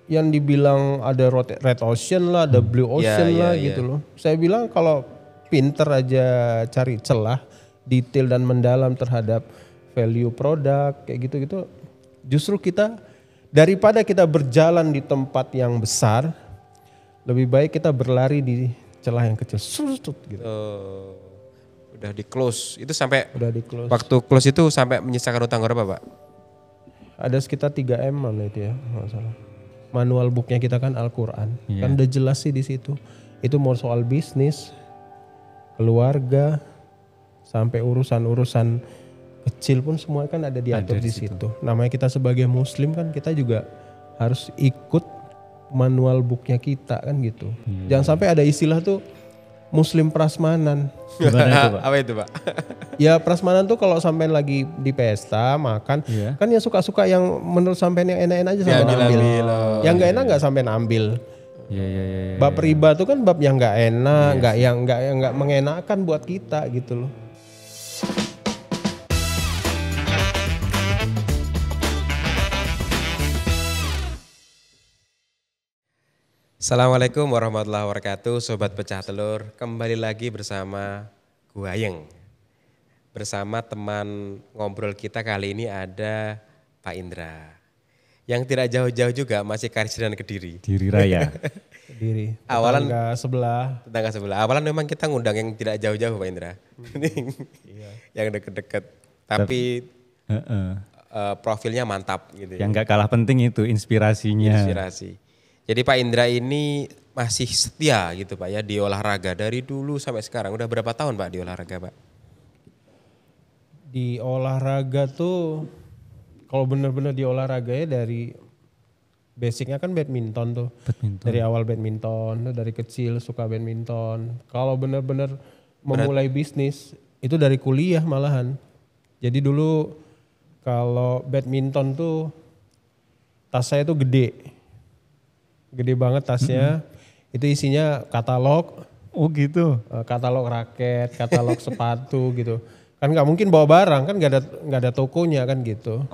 yang dibilang ada red ocean lah, ada blue ocean lah gitu loh. Saya bilang kalau pinter aja cari celah, detail dan mendalam terhadap value produk kayak gitu-gitu, justru kita daripada kita berjalan di tempat yang besar, lebih baik kita berlari di celah yang kecil. Gitu. Udah di close. Itu sampai Udah di close. waktu close itu sampai menyisakan utang berapa, Pak? Ada sekitar 3 M itu ya, nggak salah. Manual booknya kita kan Al-Quran, kan udah jelas sih di situ. Itu mau soal bisnis, keluarga, sampai urusan-urusan kecil pun semua kan ada diatur di situ. Namanya kita sebagai Muslim kan kita juga harus ikut manual booknya kita kan gitu. Jangan sampai ada istilah tuh Muslim prasmanan. Gimana itu, Pak? Apa itu, Pak? Ya prasmanan tuh kalau sampean lagi di pesta makan, kan yang suka-suka yang menurut sampean yang enak-enak aja sampean ambil. Yang nggak enak nggak sampean ambil. Bab riba tuh kan bab yang nggak enak, nggak mengenakan buat kita gitu loh. Assalamualaikum warahmatullahi wabarakatuh, Sobat Pecah Telur. Kembali lagi bersama gua Ayeng. Bersama teman ngobrol kita kali ini ada Pak Indra. Yang tidak jauh-jauh juga masih Karisidenan Kediri. Kediri Raya. Kediri. Awalan Tetangga sebelah. Awalan memang kita ngundang yang tidak jauh-jauh Pak Indra. Yang deket-deket. Tapi profilnya mantap gitu. Yang gak kalah penting itu inspirasinya. Inspirasi. Jadi Pak Indra ini masih setia gitu Pak ya di olahraga dari dulu sampai sekarang. Udah berapa tahun Pak di olahraga Pak? Di olahraga tuh kalau bener-bener di olahraga ya dari basicnya kan badminton tuh. Dari awal badminton, dari kecil suka badminton. Kalau bener-bener memulai bisnis itu dari kuliah malahan. Jadi dulu kalau badminton tuh tas saya tuh gede banget tasnya. Itu isinya katalog. Oh gitu. Katalog raket, katalog sepatu gitu. Kan nggak mungkin bawa barang kan nggak ada tokonya kan gitu.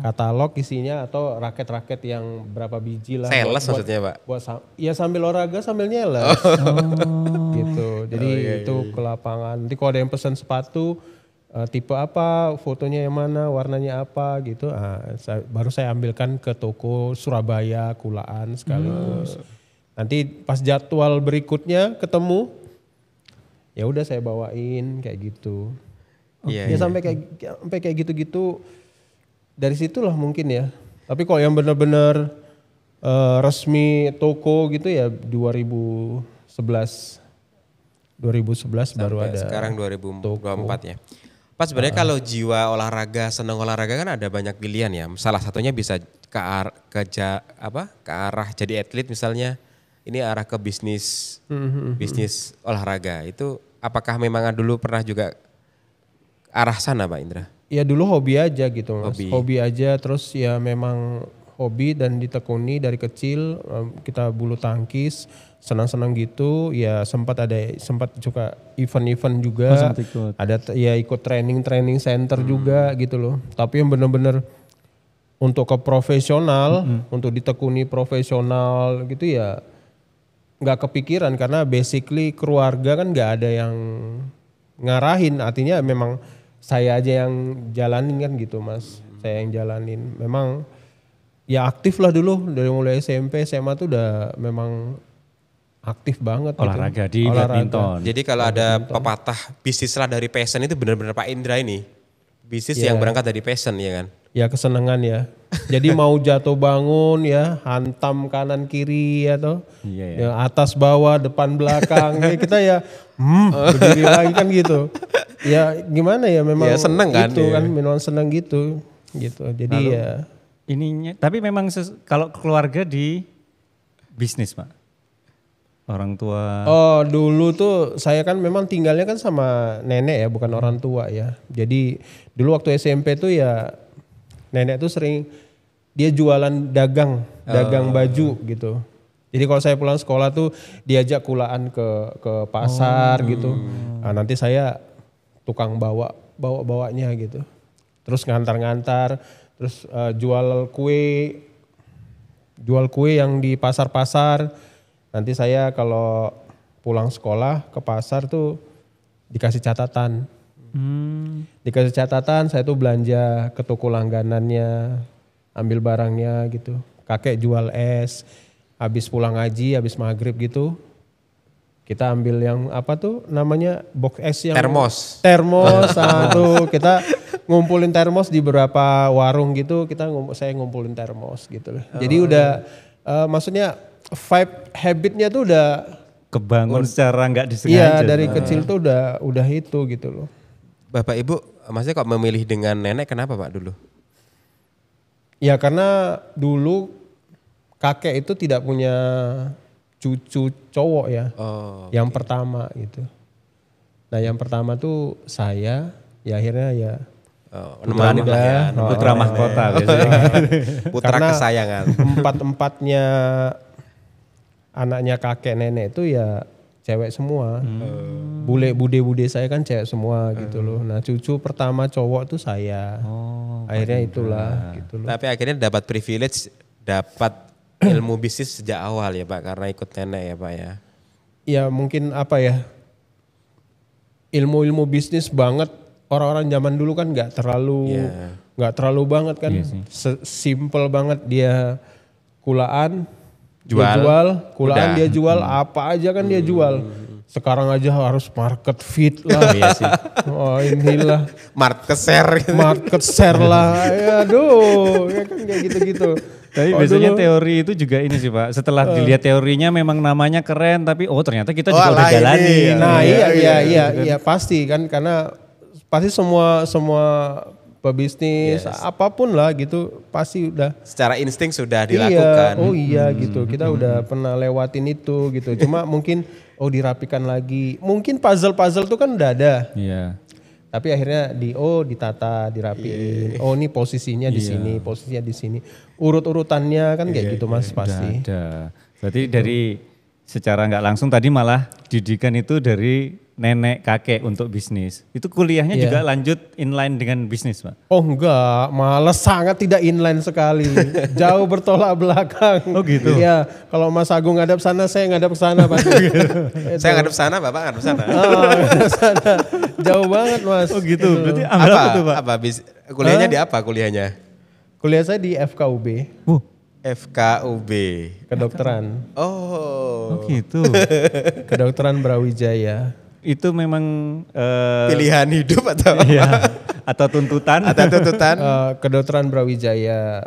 Katalog isinya atau raket-raket yang berapa biji lah. Sales maksudnya Pak? Ya sambil olahraga sambil nyeles. Gitu. Jadi itu ke lapangan. Nanti kalau ada yang pesan sepatu tipe apa, fotonya yang mana, warnanya apa gitu. Baru saya ambilkan ke toko Surabaya, Kulaan sekaligus. Nanti pas jadwal berikutnya ketemu, ya udah saya bawain kayak gitu. Ya sampai kayak gitu-gitu. Dari situlah mungkin ya. Tapi kalau yang benar-benar resmi toko gitu ya 2011 baru ada. Sekarang 2024 ya. Pas sebenarnya kalau jiwa olahraga, senang olahraga kan ada banyak pilihan ya. Salah satunya bisa ke arah jadi atlet misalnya. Ini arah ke bisnis olahraga. Itu apakah memang dulu pernah juga arah sana Pak Indra? Ya dulu hobi aja gitu Mas. Hobi aja terus ya memang hobi dan ditekuni dari kecil. Kita bulu tangkis, senang-senang gitu. Ya sempat juga event-event juga. Ada ya ikut training center juga gitu loh. Tapi yang benar-benar untuk ke profesional, untuk ditekuni profesional gitu ya nggak kepikiran karena basically keluarga kan nggak ada yang ngarahin. Artinya memang saya aja yang jalanin kan gitu Mas. Saya yang jalanin. Memang ya aktif lah dulu dari mulai SMP, SMA tuh udah memang aktif banget olahraga gitu. Di badminton. Jadi kalau ada pepatah bisnis lah dari passion itu benar-benar Pak Indra ini. Bisnis yang berangkat dari passion ya kan? Ya kesenangan ya. Jadi mau jatuh bangun ya, hantam kanan kiri ya toh. Ya, atas bawah, depan belakang. Ya kita ya berdiri lagi kan gitu. Ya gimana ya memang ya, seneng kan, gitu kan memang seneng gitu. Jadi lalu, ya ininya tapi memang kalau keluarga di bisnis Pak. Orang tua. Oh dulu tuh saya kan memang tinggalnya kan sama nenek ya, bukan orang tua ya. Jadi dulu waktu SMP tuh ya nenek tuh sering dia jualan dagang baju gitu. Jadi kalau saya pulang sekolah tuh diajak kulaan ke pasar gitu. Nah, nanti saya tukang bawanya gitu. Terus ngantar-ngantar, terus jual kue jual kue yang di pasar-pasar. Nanti saya kalau pulang sekolah ke pasar tuh dikasih catatan. Dikasih catatan, saya tuh belanja ke toko langganannya, ambil barangnya gitu. Kakek jual es, habis pulang ngaji, habis maghrib gitu. Kita ambil yang apa tuh namanya box es yang Termos. tuh kita ngumpulin termos di beberapa warung gitu, saya ngumpulin termos gitu loh. Jadi udah maksudnya vibe habitnya tuh udah Kebangun secara nggak disengaja. iya dari kecil tuh udah itu gitu loh. Bapak Ibu, maksudnya kok memilih dengan nenek kenapa Pak dulu? Ya karena dulu kakek itu tidak punya cucu cowok ya. Oh. Yang pertama gitu. Nah yang pertama tuh saya, ya akhirnya ya Nemanin lah ya. Putra mahkota biasanya. Putra Karena kesayangan. Empat-empatnya anaknya kakek nenek itu ya cewek semua. Bude saya kan cewek semua gitu loh. Nah cucu pertama cowok tuh saya. Akhirnya itulah gitu loh. Tapi akhirnya dapat privilege, dapat ilmu bisnis sejak awal ya Pak, karena ikut nenek ya Pak ya. Ya mungkin apa ya, ilmu-ilmu bisnis banget. Orang-orang zaman dulu kan nggak terlalu banget kan. Simple banget, dia kulaan, dia jual, kulaan dia jual, apa aja kan dia jual. Sekarang aja harus market fit lah. Oh inilah. Market share lah. Ya aduh, ya kan kayak gitu-gitu. Tapi biasanya teori itu juga ini sih Pak. Setelah dilihat teorinya memang namanya keren, tapi ternyata kita juga udah jalani. Nah iya pasti kan, karena pasti semua pebisnis apapun lah gitu pasti udah secara insting sudah dilakukan. Iya gitu. Kita udah pernah lewatin itu gitu. Cuma mungkin dirapikan lagi. Mungkin puzzle tuh kan udah ada. Iya. Tapi akhirnya ditata, dirapiin. Ini posisinya di sini, posisinya di sini. Urut-urutannya kan kayak gitu Mas pasti. Ada. Berarti dari secara nggak langsung tadi malah didikan itu dari nenek kakek untuk bisnis. Itu kuliahnya juga lanjut inline dengan bisnis Pak? Oh enggak, malah sangat tidak inline sekali. Jauh bertolak belakang. Oh gitu? Iya, kalau Mas Agung ngadap sana, saya ngadap sana Pak. Saya ngadap sana, Bapak ngadap sana. Ngadap sana. Jauh banget Mas. Oh gitu, berarti ambil apa tuh Pak? Kuliahnya di apa kuliahnya? Kuliah saya di FKUB. FKUB. Kedokteran. Oh gitu. Kedokteran Brawijaya. Itu memang pilihan hidup atau atau tuntutan? Kedokteran Brawijaya.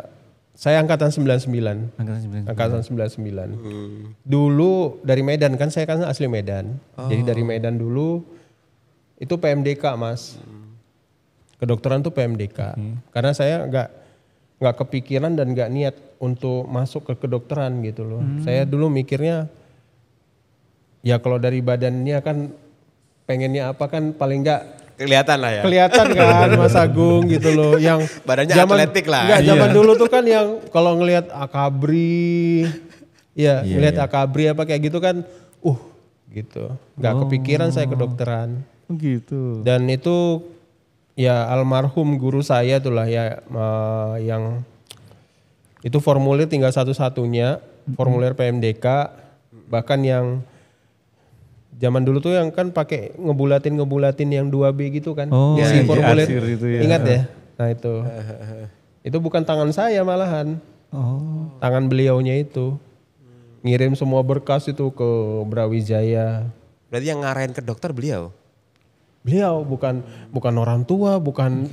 Saya angkatan 99. Angkatan 99. Dulu dari Medan kan, saya kan asli Medan. Jadi dari Medan dulu itu PMDK Mas. Kedokteran tuh PMDK. Karena saya nggak kepikiran dan nggak niat untuk masuk ke kedokteran gitu loh. Saya dulu mikirnya ya kalau dari badannya kan pengennya apa kan paling nggak kelihatan lah ya. Kelihatan kan Mas Agung gitu loh, yang badannya atletik lah. Enggak, zaman dulu tuh kan yang kalau ngelihat Akabri, ngelihat Akabri apa kayak gitu kan, gitu. Nggak kepikiran saya kedokteran. Gitu. Dan itu ya almarhum guru saya tuh lah ya, yang itu formulir tinggal satu-satunya, formulir PMDK, bahkan yang zaman dulu tuh yang kan pakai ngebulatin yang 2B gitu kan. Si formulir itu ya. Ingat ya? Nah itu. Itu bukan tangan saya malahan. Tangan beliaunya itu. Ngirim semua berkas itu ke Brawijaya. Berarti yang ngarahin ke dokter beliau? Beliau bukan orang tua, bukan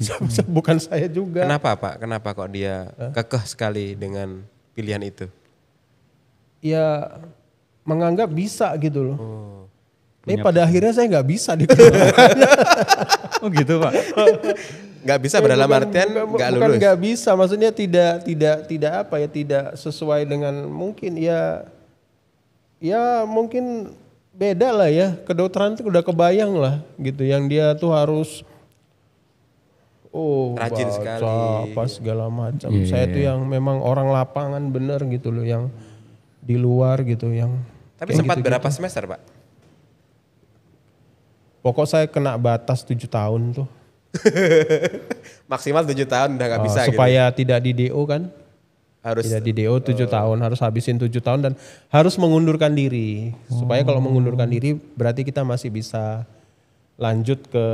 saya juga. Kenapa Pak? Kenapa kok dia kekeh sekali dengan pilihan itu? Ya menganggap bisa gitu loh. Pada akhirnya saya nggak bisa di Oh gitu Pak? Nggak bisa berdalam artian nggak lulus? Bukan nggak bisa, maksudnya tidak apa ya, tidak sesuai dengan mungkin ya mungkin beda lah ya. Kedokteran itu udah kebayang lah gitu, yang dia tuh harus rajin sekali apa segala macam. Saya tuh yang memang orang lapangan bener gitu loh, yang di luar gitu yang. Tapi sempat berapa semester Pak? Pokok saya kena batas 7 tahun tuh. Maksimal 7 tahun udah gak bisa supaya tidak di DO kan. Harus Tidak di DO 7 tahun, harus habisin 7 tahun dan harus mengundurkan diri. Supaya kalau mengundurkan diri berarti kita masih bisa lanjut ke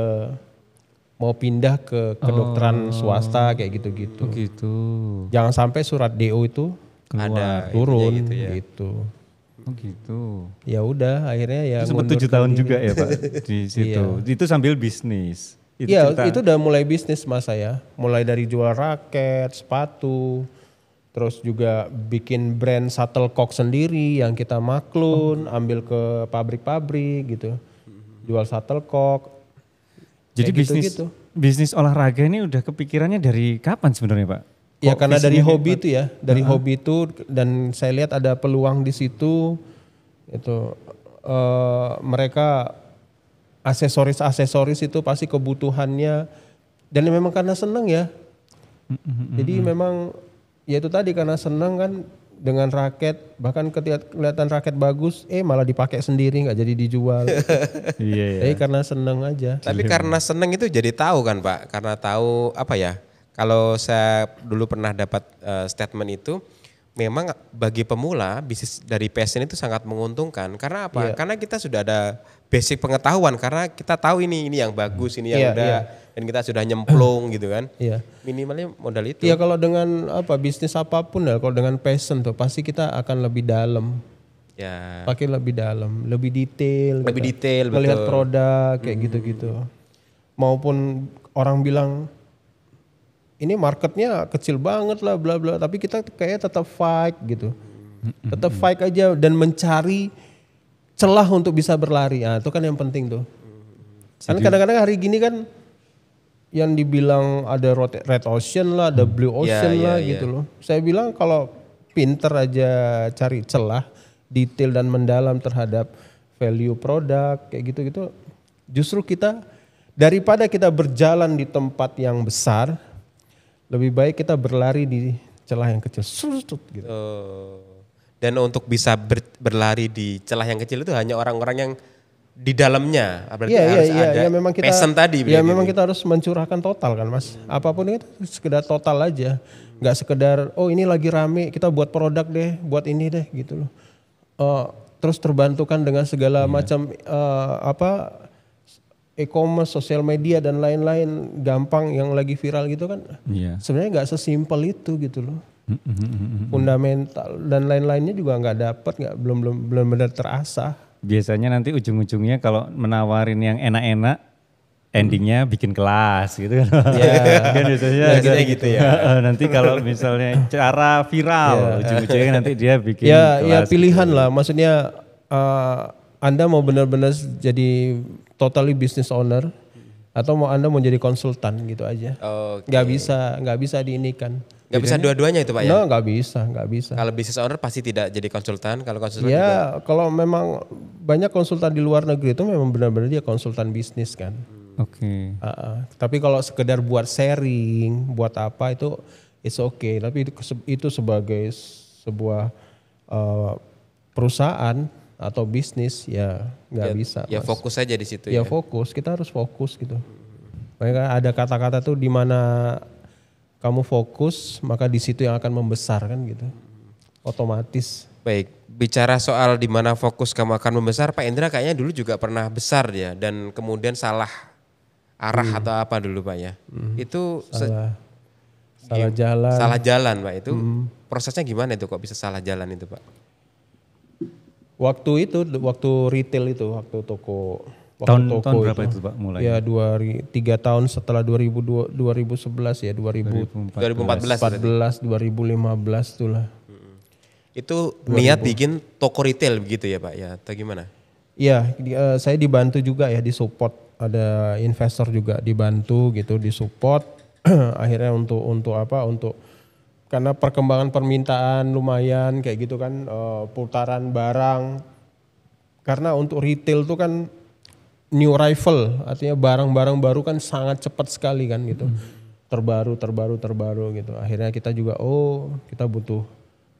mau pindah ke kedokteran swasta kayak gitu-gitu. Gitu. Jangan sampai surat DO itu ada turun itunya gitu ya. gitu. Oh gitu. Ya udah akhirnya ya Itu sempat 7 ngundurkan tahun diri. juga ya Pak di situ. Itu sambil bisnis. Iya, cerita- itu udah mulai bisnis mas saya. Mulai dari jual raket, sepatu, terus juga bikin brand shuttlecock sendiri yang kita maklun, ambil ke pabrik-pabrik gitu. Jual shuttlecock. Jadi kayak bisnis gitu-gitu. bisnis olahraga ini udah kepikirannya dari kapan sebenarnya Pak? Ya Kok karena dari visinya hobi itu ya, dari hobi itu dan saya lihat ada peluang di situ. Itu mereka aksesoris itu pasti kebutuhannya dan memang karena senang ya. Jadi memang ya itu tadi karena senang kan dengan raket, bahkan ketika kelihatan raket bagus malah dipakai sendiri nggak jadi dijual. Iya ya. Jadi karena senang aja. Tapi karena seneng itu jadi tahu kan Pak, karena tahu apa ya, kalau saya dulu pernah dapat statement itu, memang bagi pemula bisnis dari passion itu sangat menguntungkan. Karena apa? Iya. Karena kita sudah ada basic pengetahuan, karena kita tahu ini yang bagus, ini yang Iya, udah, iya. dan kita sudah nyemplung gitu kan. Iya. Minimalnya modal itu. Iya kalau dengan bisnis apapun ya, kalau dengan passion tuh pasti kita akan lebih dalam. Ya. Pakai lebih dalam, lebih detail. Lebih gitu. detail, Melihat betul. produk kayak gitu-gitu. Maupun orang bilang ini marketnya kecil banget lah bla bla, tapi kita kayak tetap fight gitu. Tetap fight aja dan mencari celah untuk bisa berlari. Nah, itu kan yang penting tuh. Kan kadang-kadang hari gini kan yang dibilang ada red ocean lah, ada blue ocean lah gitu loh. Saya bilang kalau pinter aja cari celah, detail dan mendalam terhadap value produk kayak gitu-gitu, justru kita daripada kita berjalan di tempat yang besar, lebih baik kita berlari di celah yang kecil. Gitu. Dan untuk bisa berlari di celah yang kecil itu hanya orang-orang yang di dalamnya, berarti harus ada memang kita, passion tadi. Ya berarti memang itu. kita harus mencurahkan total kan mas. Apapun itu sekedar total aja, nggak sekedar oh ini lagi rame kita buat produk deh, buat ini deh gitu loh. Terus terbantukan dengan segala macam e-commerce, sosial media dan lain-lain gampang yang lagi viral gitu kan. Iya. Sebenarnya nggak sesimpel itu gitu loh. Fundamental dan lain-lainnya juga nggak dapat, belum benar terasah. Biasanya nanti ujung-ujungnya kalau menawarin yang enak-enak, endingnya bikin kelas gitu kan. Kan biasanya Biasanya gitu ya. Nanti kalau misalnya cara viral, ujung-ujungnya nanti dia bikin Ya kelas. pilihan lah. Maksudnya Anda mau benar-benar jadi totally business owner atau Anda mau jadi konsultan gitu aja. Oke. Nggak bisa diinikan. Nggak bisa dua-duanya itu Pak ya? No, nggak bisa. Kalau business owner pasti tidak jadi konsultan, kalau konsultan juga. Ya kalau memang banyak konsultan di luar negeri itu memang benar-benar dia konsultan bisnis kan. Oke. Tapi kalau sekedar buat sharing, buat apa itu it's okay. Tapi itu sebagai sebuah perusahaan atau bisnis ya nggak bisa. Ya Mas. fokus aja di situ Ya ya. fokus, kita harus fokus gitu. Makanya ada kata-kata tuh di mana kamu fokus maka di situ yang akan membesar kan gitu. Otomatis. Baik, bicara soal di mana fokus kamu akan membesar, Pak Indra kayaknya dulu juga pernah besar ya dan kemudian salah arah atau apa dulu Pak ya. Itu Salah jalan. salah jalan Pak itu. Prosesnya gimana itu kok bisa salah jalan itu Pak? Waktu retail itu, waktu toko. Tahun berapa itu Pak mulai? Ya 3 tahun setelah 2011 ya 2014 2015 itulah. Itu niat bikin toko retail begitu ya Pak ya atau gimana? Iya, saya dibantu juga ya, disupport, ada investor juga dibantu gitu, disupport. Akhirnya untuk karena perkembangan permintaan lumayan kayak gitu kan, putaran barang. Karena untuk retail tuh kan new arrival, artinya barang-barang baru kan sangat cepat sekali kan gitu. Terbaru gitu. Akhirnya kita juga kita butuh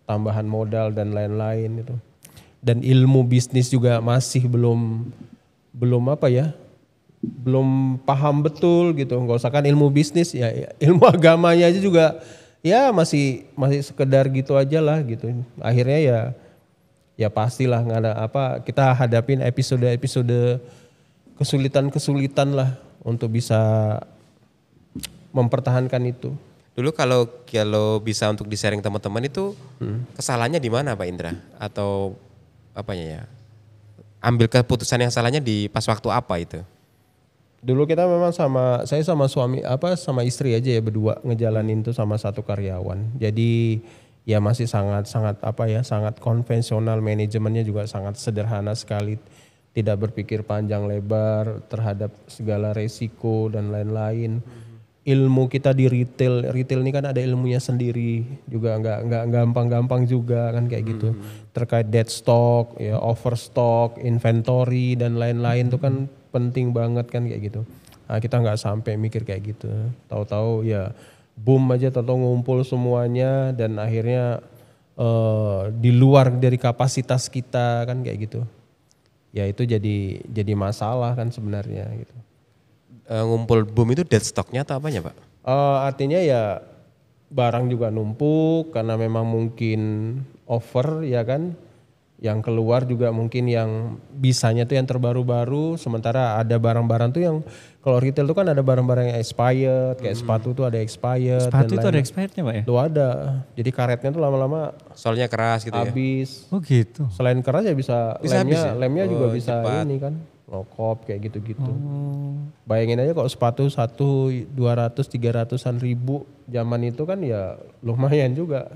tambahan modal dan lain-lain itu. Dan ilmu bisnis juga masih belum belum paham betul gitu. Enggak usah kan ilmu bisnis ya ilmu agamanya aja juga Ya masih sekedar gitu aja lah gitu. Akhirnya ya pastilah nggak ada apa, kita hadapin episode kesulitan lah untuk bisa mempertahankan itu. Dulu kalau bisa untuk di-sharing teman-teman itu kesalahannya di mana Pak Indra? Atau apanya ya? Ambil keputusan yang salahnya di pas waktu apa itu? Dulu kita memang saya sama suami sama istri aja ya berdua ngejalanin tuh sama satu karyawan. Jadi ya masih sangat sangat konvensional, manajemennya juga sangat sederhana sekali. Tidak berpikir panjang lebar terhadap segala resiko dan lain-lain. Ilmu kita di retail ini kan ada ilmunya sendiri juga, nggak gampang-gampang juga kan kayak gitu. Terkait dead stock, ya overstock, inventory dan lain-lain itu kan penting banget kan kayak gitu. Nah, kita nggak sampai mikir kayak gitu. Tahu-tahu ya boom aja, tahu-tahu ngumpul semuanya dan akhirnya di luar dari kapasitas kita kan kayak gitu. Ya itu jadi masalah kan sebenarnya gitu. Ngumpul boom itu dead stocknya atau apanya Pak? Artinya ya barang juga numpuk karena memang mungkin over ya kan. Yang keluar juga mungkin yang bisanya tuh yang terbaru-baru, sementara ada barang-barang tuh yang kalau retail tuh kan ada barang-barang yang expired, kayak sepatu tuh ada expired. Sepatu itu ada expirednya Pak ya? Tuh ada, jadi karetnya tuh lama-lama Soalnya keras gitu habis. Oh gitu. Selain keras ya bisa lemnya juga bisa cepat. ini kan, lokop kayak gitu-gitu. Bayangin aja kalau sepatu 200-300an ribu zaman itu kan ya lumayan juga.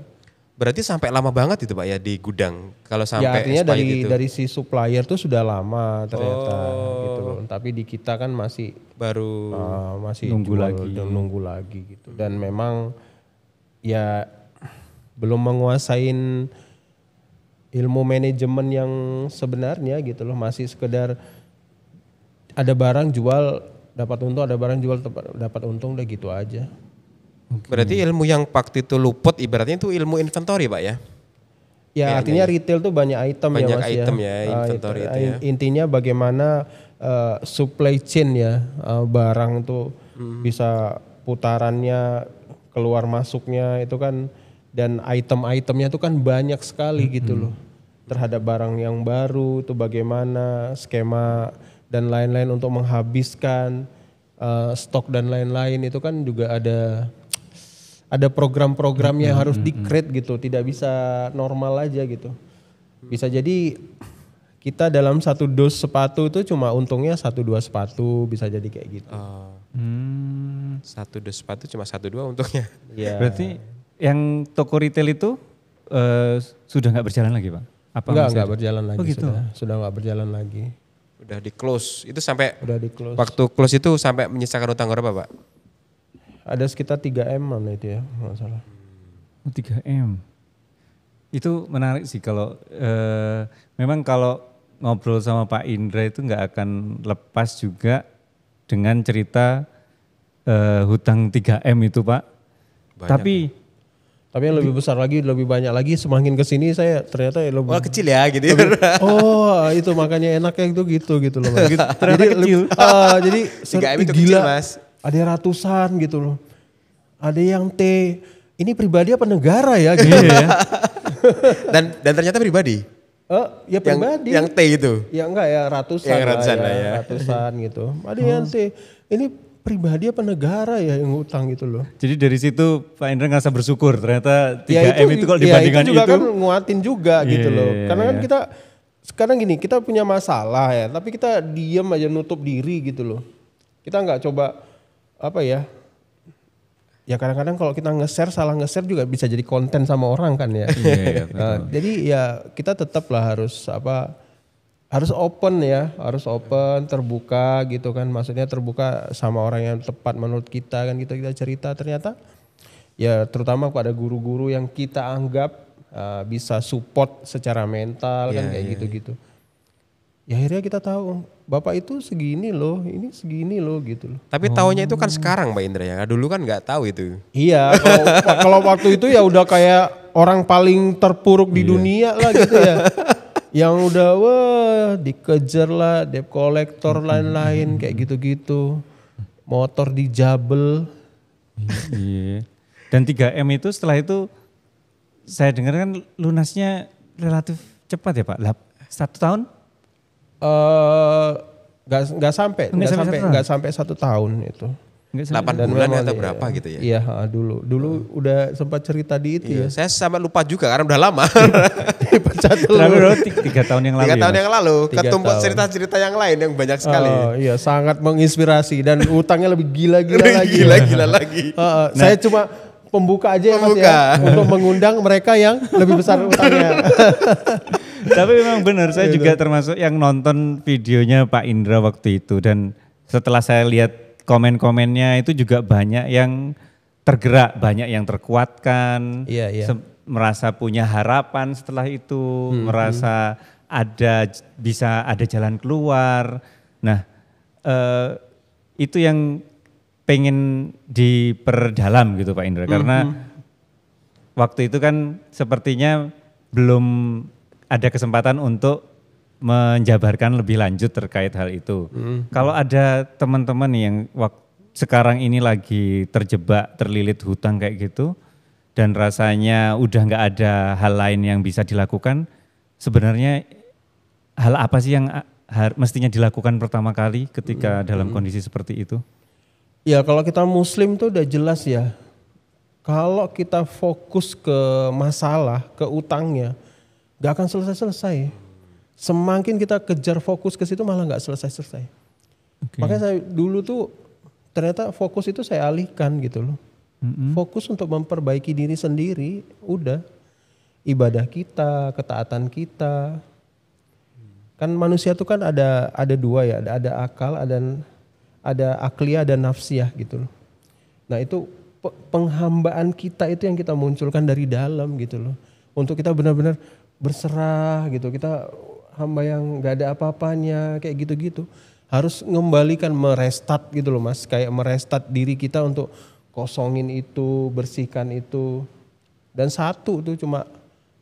Berarti sampai lama banget itu Pak ya di gudang kalau sampai Ya artinya expired itu. dari si supplier tuh sudah lama ternyata gitu loh. Tapi di kita kan masih Baru masih Nunggu nunggu lagi gitu. Dan memang ya belum menguasain ilmu manajemen yang sebenarnya gitu loh. Masih sekedar ada barang jual dapat untung, ada barang jual dapat untung udah gitu aja. berarti ilmu yang waktu itu luput ibaratnya itu ilmu inventory Pak ya? Ya artinya retail tuh banyak item Banyak ya Mas item ya. inventory itu ya. Intinya bagaimana supply chain ya barang tuh bisa putarannya keluar masuknya itu kan, dan item-itemnya tuh kan banyak sekali gitu loh. Terhadap barang yang baru tuh bagaimana skema dan lain-lain untuk menghabiskan stok dan lain-lain itu kan juga ada program-program yang harus di-create gitu, tidak bisa normal aja gitu. Bisa jadi kita dalam satu dos sepatu itu cuma untungnya 1-2 sepatu, bisa jadi kayak gitu. Satu dos sepatu cuma 1-2 untungnya. Ya. Berarti yang toko retail itu sudah nggak berjalan lagi Pak? Enggak berjalan lagi, Oh gitu. sudah nggak berjalan lagi. Udah di close. Itu sampai Udah di close. waktu close itu sampai menyisakan utang berapa Pak? Ada sekitar 3M mana itu ya, nggak salah. 3M. Itu menarik sih kalau memang kalau ngobrol sama Pak Indra itu nggak akan lepas juga dengan cerita hutang 3M itu Pak. Banyak. Tapi yang lebih besar lagi, lebih banyak lagi, semakin kesini saya ternyata lebih. Oh kecil ya gitu. Oh itu makanya enaknya itu gitu loh Mas. Ternyata kecil. Jadi 3M itu gila, kecil Mas. ada ratusan gitu loh. Ada yang T, ini pribadi apa negara ya gitu ya. dan ternyata pribadi. Ya pribadi. Yang T itu. Ya enggak ya ratusan, Ya, ratusan lah ya. ratusan gitu. Ada yang T, ini pribadi apa negara ya yang utang gitu loh. Jadi dari situ Pak Indra ngerasa bersyukur ternyata 3M Ya itu kalau dibandingkan itu juga kan nguatin juga gitu loh. Karena kan kita sekarang gini, kita punya masalah ya, tapi kita diem aja nutup diri gitu loh. Kita nggak coba apa ya? Ya kadang-kadang kalau kita salah nge-share juga bisa jadi konten sama orang kan ya. Iya, Jadi ya kita tetaplah harus open ya, harus open, terbuka gitu kan. Maksudnya terbuka sama orang yang tepat menurut kita kan, kita cerita ternyata ya terutama pada guru-guru yang kita anggap bisa support secara mental kan kayak gitu-gitu. Ya akhirnya kita tahu Bapak itu segini loh, ini segini loh gitu loh. Tapi taunya itu kan sekarang Mbak Indra ya. Dulu kan nggak tahu itu. Iya, kalau waktu itu ya udah kayak orang paling terpuruk di dunia lah gitu ya. Yang udah dikejar lah, debt collector lain-lain kayak gitu-gitu. Motor dijabel. Iya. Dan 3M itu setelah itu saya dengar kan lunasnya relatif cepat ya Pak, 1 tahun? Nggak sampai 1 tahun itu. 8 bulan atau berapa gitu ya? Iya dulu udah sempat cerita di itu ya. Saya sama lupa juga karena udah lama. Terlalu 3 tahun yang lalu. 3 tahun yang lalu, ketumpuk cerita-cerita yang lain yang banyak sekali. Iya sangat menginspirasi dan utangnya lebih gila-gila lagi. Gila-gila lagi. Saya cuma pembuka aja ya Mas ya, untuk mengundang mereka yang lebih besar utangnya. Tapi memang benar, saya juga termasuk yang nonton videonya Pak Indra waktu itu dan setelah saya lihat komen-komennya itu juga banyak yang tergerak, banyak yang terkuatkan, merasa punya harapan setelah itu, merasa bisa ada jalan keluar. Nah, itu yang pengen diperdalam gitu Pak Indra, karena waktu itu kan sepertinya belum ada kesempatan untuk menjabarkan lebih lanjut terkait hal itu. Kalau ada teman-teman yang sekarang ini lagi terjebak, terlilit hutang kayak gitu, dan rasanya udah nggak ada hal lain yang bisa dilakukan, sebenarnya hal apa sih yang mestinya dilakukan pertama kali ketika dalam kondisi seperti itu? Ya kalau kita muslim tuh udah jelas ya, kalau kita fokus ke masalah, ke utangnya, nggak akan selesai-selesai. Semakin kita kejar fokus ke situ malah nggak selesai-selesai. Makanya saya dulu tuh ternyata fokus itu saya alihkan gitu loh. Fokus untuk memperbaiki diri sendiri, udah. Ibadah kita, ketaatan kita. Kan manusia tuh kan ada 2 ya, ada akal, ada akliyah, ada nafsiyah gitu loh. Nah itu penghambaan kita itu yang kita munculkan dari dalam gitu loh. Untuk kita benar-benar berserah gitu, kita hamba yang gak ada apa-apanya kayak gitu-gitu. Harus mengembalikan, merestart gitu loh Mas. Kayak merestart diri kita untuk kosongin itu, bersihkan itu. Dan satu tuh cuma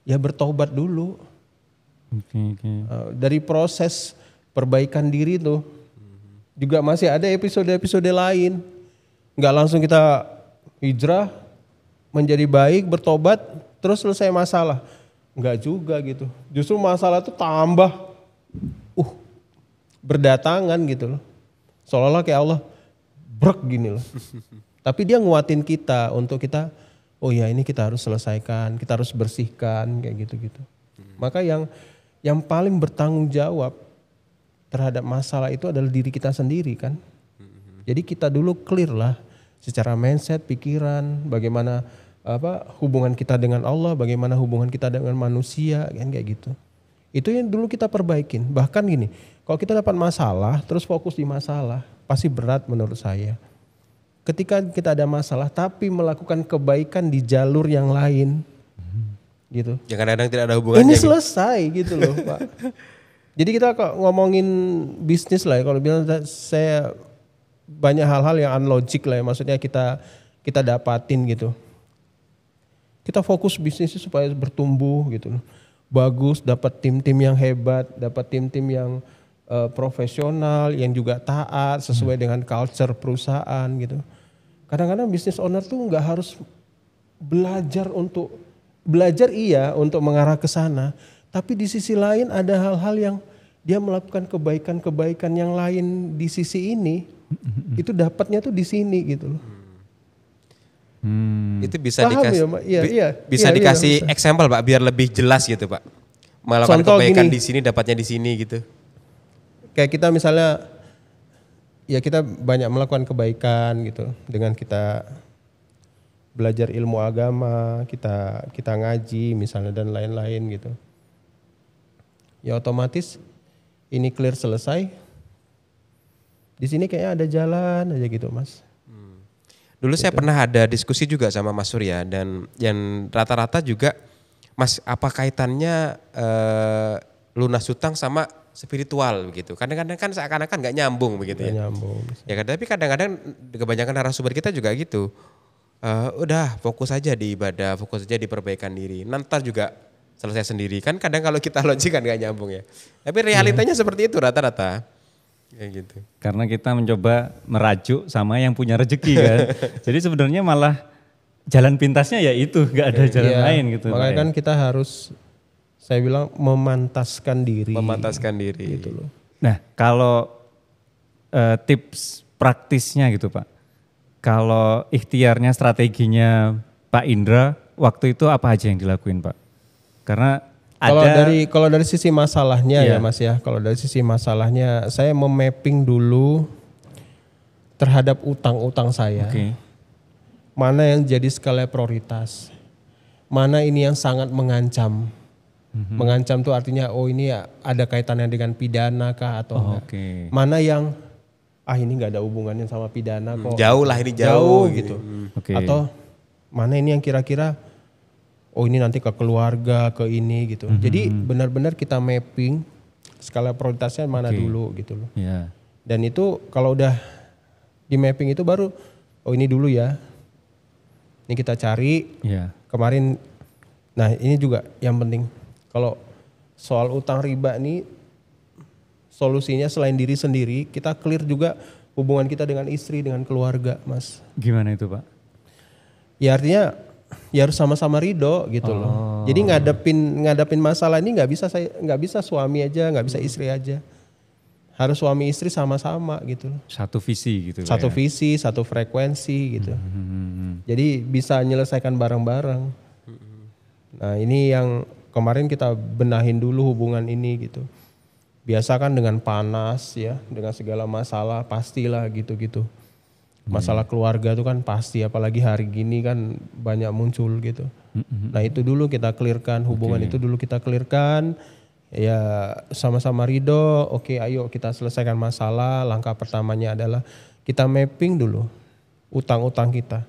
ya bertobat dulu. Dari proses perbaikan diri tuh juga masih ada episode-episode lain. Gak langsung kita hijrah, menjadi baik, bertobat, terus selesai masalah. Enggak juga gitu. Justru masalah itu tambah berdatangan gitu loh. Seolah-olah kayak Allah brek gini loh. Tapi dia nguatin kita untuk kita, oh ya ini kita harus selesaikan, kita harus bersihkan kayak gitu-gitu. Maka yang paling bertanggung jawab terhadap masalah itu adalah diri kita sendiri kan. Jadi kita dulu clear lah secara mindset, pikiran, bagaimana hubungan kita dengan Allah, bagaimana hubungan kita dengan manusia, kan kayak gitu. Itu yang dulu kita perbaikin. Bahkan gini, kalau kita dapat masalah, terus fokus di masalah, pasti berat menurut saya. Ketika kita ada masalah, tapi melakukan kebaikan di jalur yang lain, gitu. Yang kadang-kadang tidak ada hubungannya. Ini selesai gitu loh Pak. Jadi kita kok ngomongin bisnis lah ya, kalau bilang saya banyak hal-hal yang unlogic lah ya, maksudnya kita dapatin gitu. Kita fokus bisnisnya supaya bertumbuh gitu loh. Bagus, dapat tim-tim yang hebat, dapat tim-tim yang profesional, yang juga taat sesuai dengan culture perusahaan gitu. Kadang-kadang business owner tuh nggak harus belajar untuk mengarah ke sana, tapi di sisi lain ada hal-hal yang dia melakukan kebaikan-kebaikan yang lain di sisi ini, itu dapatnya tuh di sini gitu loh. Itu bisa dikasih example Pak biar lebih jelas gitu Pak. Melakukan contoh kebaikan gini, di sini dapatnya di sini gitu. Kayak kita misalnya ya kita banyak melakukan kebaikan gitu dengan kita belajar ilmu agama, kita ngaji misalnya dan lain-lain gitu. Ya otomatis ini clear selesai. Di sini kayaknya ada jalan aja gitu Mas. Dulu saya pernah ada diskusi juga sama Mas Surya dan yang rata-rata juga Mas apa kaitannya lunas hutang sama spiritual begitu. Kadang-kadang kan seakan-akan nggak nyambung begitu ya. Nyambung. Ya tapi kadang-kadang kebanyakan narasumber kita juga gitu. Udah fokus aja di ibadah, fokus aja di perbaikan diri. Nanti juga selesai sendiri. Kan kadang kalau kita logik kan nggak nyambung ya. Tapi realitanya seperti itu rata-rata. Kayak gitu. Karena kita mencoba merajuk sama yang punya rezeki kan. Jadi sebenarnya malah jalan pintasnya ya itu, nggak ada jalan Iya, lain gitu. makanya Pak, kan kita harus, saya bilang memantaskan diri. Memantaskan diri. Gitu loh. Nah kalau tips praktisnya gitu Pak, kalau ikhtiarnya strateginya Pak Indra waktu itu apa aja yang dilakuin Pak? Karena kalau dari sisi masalahnya Iya. ya Mas ya, kalau dari sisi masalahnya saya memapping dulu terhadap utang-utang saya. Oke. Mana yang jadi skala prioritas. Mana ini yang sangat mengancam. Mengancam tuh artinya ini ya ada kaitannya dengan pidana kah atau enggak. Oke. Mana yang ini nggak ada hubungannya sama pidana kok. Jauh lah ini jauh gitu. Oke. Atau mana ini yang kira-kira ini nanti ke keluarga, ke ini gitu. Jadi benar-benar kita mapping skala prioritasnya mana dulu gitu loh. Ya. Dan itu kalau udah di mapping itu baru ini dulu ya. Ini kita cari. Ya. Kemarin nah ini juga yang penting. Kalau soal utang riba nih solusinya selain diri sendiri, kita clear juga hubungan kita dengan istri, dengan keluarga, Mas. Gimana itu Pak? Ya artinya ya harus sama-sama ridho gitu loh. Jadi ngadepin masalah ini nggak bisa suami aja, nggak bisa istri aja. Harus suami istri sama-sama gitu loh. Satu visi gitu. Satu Pak, ya? visi, satu frekuensi gitu. Jadi bisa menyelesaikan bareng-bareng. Nah ini yang kemarin kita benahin dulu hubungan ini gitu. Biasa kan dengan panas ya, dengan segala masalah pastilah gitu-gitu. Masalah keluarga itu kan pasti, apalagi hari gini kan banyak muncul gitu. Nah itu dulu kita clearkan, hubungan itu dulu kita clearkan. Ya sama-sama ridho, oke ayo kita selesaikan masalah. Langkah pertamanya adalah kita mapping dulu utang-utang kita.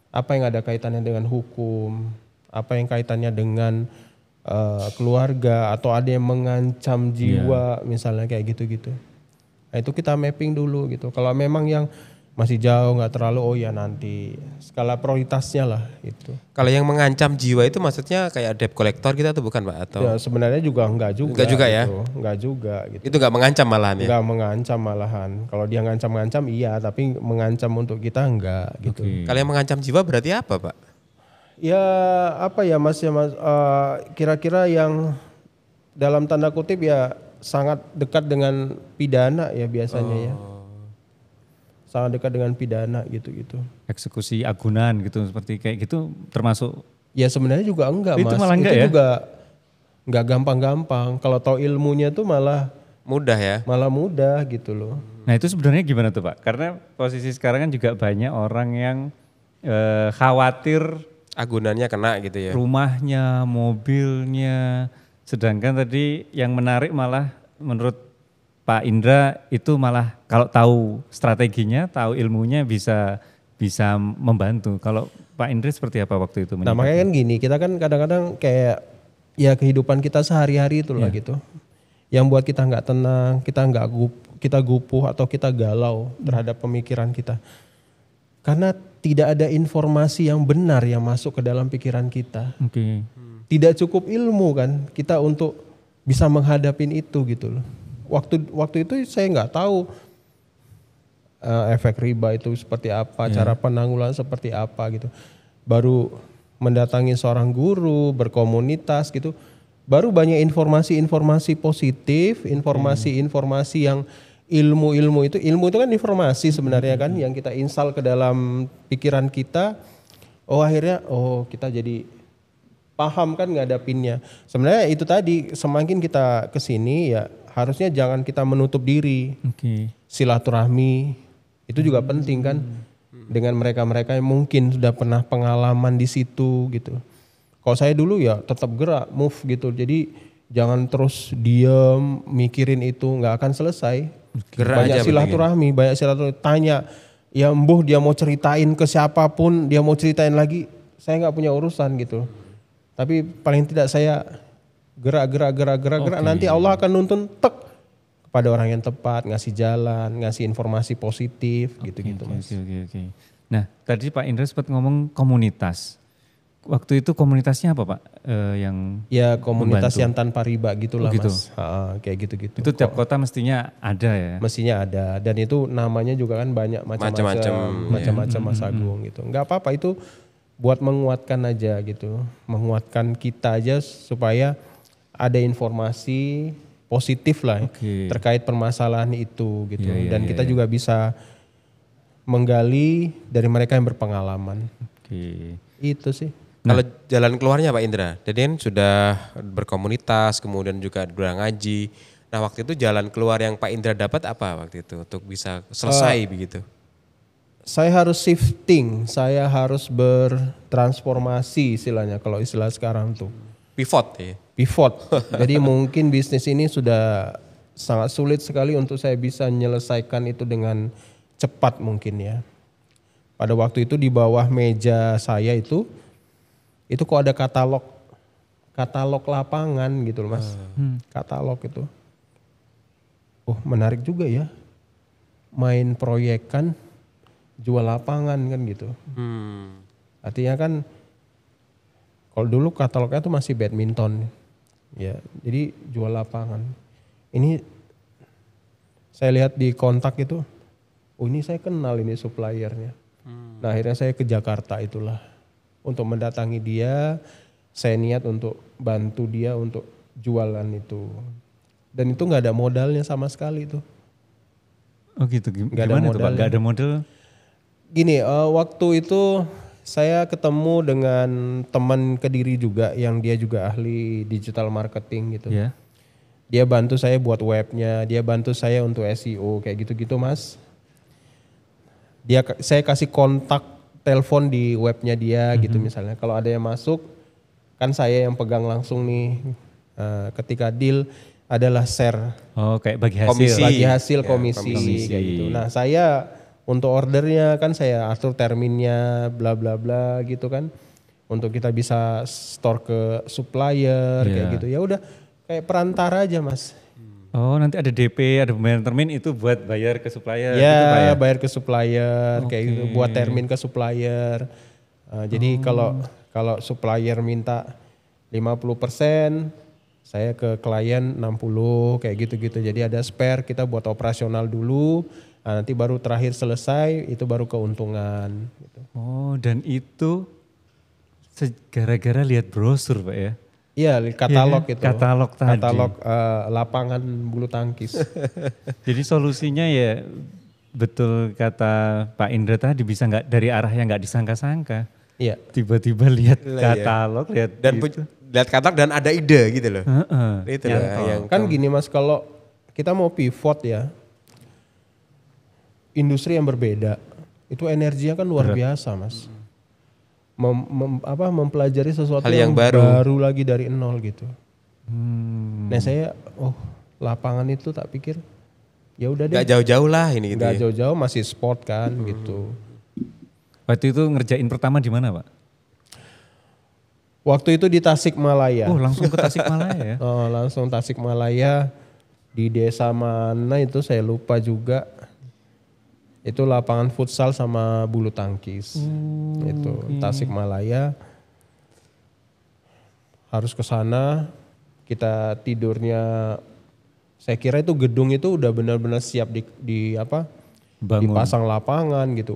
Apa yang ada kaitannya dengan hukum, apa yang kaitannya dengan keluarga, atau ada yang mengancam jiwa misalnya kayak gitu-gitu. Nah itu kita mapping dulu gitu. Kalau memang yang masih jauh nggak terlalu ya nanti skala prioritasnya lah itu. Kalau yang mengancam jiwa itu maksudnya kayak debt collector gitu atau bukan Pak? Atau Ya sebenarnya juga enggak juga. Enggak juga ya? Gitu. Enggak juga gitu. itu nggak mengancam malahan ya? Enggak mengancam malahan. Kalau dia ngancam-ngancam iya, tapi mengancam untuk kita enggak gitu. Kalau yang mengancam jiwa berarti apa Pak? Ya apa ya Mas kira-kira yang dalam tanda kutip ya sangat dekat dengan pidana ya biasanya ya. Sangat dekat dengan pidana gitu-gitu. Eksekusi agunan gitu seperti kayak gitu termasuk. Ya sebenarnya juga enggak Itu Mas. malah enggak itu ya? juga enggak gampang-gampang. Kalau tahu ilmunya tuh malah Mudah ya? mudah gitu loh. Nah itu sebenarnya gimana tuh Pak? Karena posisi sekarang kan juga banyak orang yang khawatir Agunannya kena gitu ya? rumahnya, mobilnya. Sedangkan tadi yang menarik malah menurut Pak Indra itu malah kalau tahu strateginya, tahu ilmunya bisa membantu. Kalau Pak Indra seperti apa waktu itu? Nah makanya kan gini, kita kan kadang-kadang kayak ya kehidupan kita sehari-hari itulah gitu. Yang buat kita nggak tenang, kita gupuh atau kita galau terhadap pemikiran kita. Karena tidak ada informasi yang benar yang masuk ke dalam pikiran kita. Oke. Tidak cukup ilmu kan kita untuk bisa menghadapin itu gitu loh. Waktu itu saya nggak tahu efek riba itu seperti apa, cara penanggulangan seperti apa gitu. Baru mendatangi seorang guru, berkomunitas gitu. Baru banyak informasi-informasi positif, informasi-informasi yang ilmu itu kan informasi sebenarnya kan yang kita install ke dalam pikiran kita. Akhirnya kita jadi paham kan ngadapinnya. Sebenarnya itu tadi semakin kita kesini ya harusnya jangan kita menutup diri. Oke. Silaturahmi itu juga penting kan dengan mereka-mereka yang mungkin sudah pernah pengalaman di situ gitu. Kalau saya dulu ya tetap gerak, move gitu. Jadi jangan terus diam mikirin itu, nggak akan selesai. Banyak silaturahmi, tanya. Ya dia mau ceritain ke siapapun, dia mau ceritain lagi, saya nggak punya urusan gitu. Tapi paling tidak saya gerak. Nanti Allah akan nuntun kepada orang yang tepat, ngasih jalan, ngasih informasi positif gitu-gitu Mas. Oke. Nah tadi Pak Indra sempat ngomong komunitas. Waktu itu komunitasnya apa Pak? Ya komunitas membantu? yang tanpa riba gitulah gitu. Mas. Kayak gitu-gitu. Itu tiap kota mestinya ada ya? Mestinya ada, dan itu namanya juga kan banyak macam-macam Mas Agung gitu. Nggak apa-apa itu buat menguatkan aja gitu, menguatkan kita aja supaya ada informasi positif lah terkait permasalahan itu gitu. Dan kita juga bisa menggali dari mereka yang berpengalaman. Itu sih. Kalau jalan keluarnya Pak Indra, jadi kan sudah berkomunitas, kemudian juga berang ngaji. Nah waktu itu jalan keluar yang Pak Indra dapat apa waktu itu untuk bisa selesai begitu? Saya harus shifting, saya harus bertransformasi istilahnya kalau istilah sekarang tuh. Pivot ya? Pivot. Jadi mungkin bisnis ini sudah sangat sulit sekali untuk saya bisa menyelesaikan itu dengan cepat mungkin ya. Pada waktu itu di bawah meja saya itu kok ada katalog lapangan gitu loh Mas. Katalog itu. Oh menarik juga ya, main proyekan jual lapangan kan gitu. Artinya kan kalau dulu katalognya tuh masih badminton, ya jadi jual lapangan. Ini saya lihat di kontak itu, oh ini saya kenal ini suppliernya. Nah akhirnya saya ke Jakarta itulah untuk mendatangi dia. Saya niat untuk bantu dia untuk jualan itu. Dan itu nggak ada modalnya sama sekali tuh. Oh gitu, Nggak ada gimana tuh Pak? modalnya. Nggak ada modal? Gini, waktu itu saya ketemu dengan teman Kediri juga yang dia juga ahli digital marketing gitu. Ya. Dia bantu saya buat webnya, dia bantu saya untuk SEO kayak gitu-gitu Mas. Saya kasih kontak telepon di webnya dia gitu misalnya. Kalau ada yang masuk, kan saya yang pegang langsung nih. Ketika deal adalah share. Oh kayak bagi hasil. Komisi. Bagi hasil Ya, komisi kayak gitu. Nah saya untuk ordernya kan saya atur terminnya bla bla bla gitu kan. Untuk kita bisa store ke supplier kayak gitu. Ya udah kayak perantara aja Mas. Oh nanti ada DP, ada pembayaran termin itu buat bayar ke supplier Ya, gitu Pak ya? bayar ke supplier kayak gitu, buat termin ke supplier. Jadi kalau supplier minta 50%, saya ke klien 60 kayak gitu-gitu. Jadi ada spare, kita buat operasional dulu. Nah, nanti baru terakhir selesai itu baru keuntungan gitu. Oh dan itu gara-gara lihat brosur Pak ya? Iya, katalog Iya, itu. katalog tadi. Katalog lapangan bulu tangkis. Jadi solusinya ya betul kata Pak Indra tadi, bisa nggak dari arah yang nggak disangka-sangka. Iya. Tiba-tiba lihat katalog, lihat Dan gitu. lihat katalog dan ada ide gitu loh. Itu loh yang Kan gini Mas, kalau kita mau pivot ya, industri yang berbeda, itu energinya kan luar biasa Mas. Mempelajari sesuatu Hal yang baru lagi dari nol gitu. Nah saya, lapangan itu tak pikir, ya udah deh. gak jauh-jauh lah ini gitu. Gak jauh-jauh masih sport kan gitu. Waktu itu ngerjain pertama di mana Pak? Waktu itu di Tasikmalaya. Oh langsung ke Tasikmalaya ya? Langsung Tasikmalaya, di desa mana itu saya lupa juga. Itu lapangan futsal sama bulu tangkis. Itu Tasikmalaya. Harus ke sana, kita tidurnya, saya kira itu gedung itu udah benar-benar siap dipasang lapangan gitu.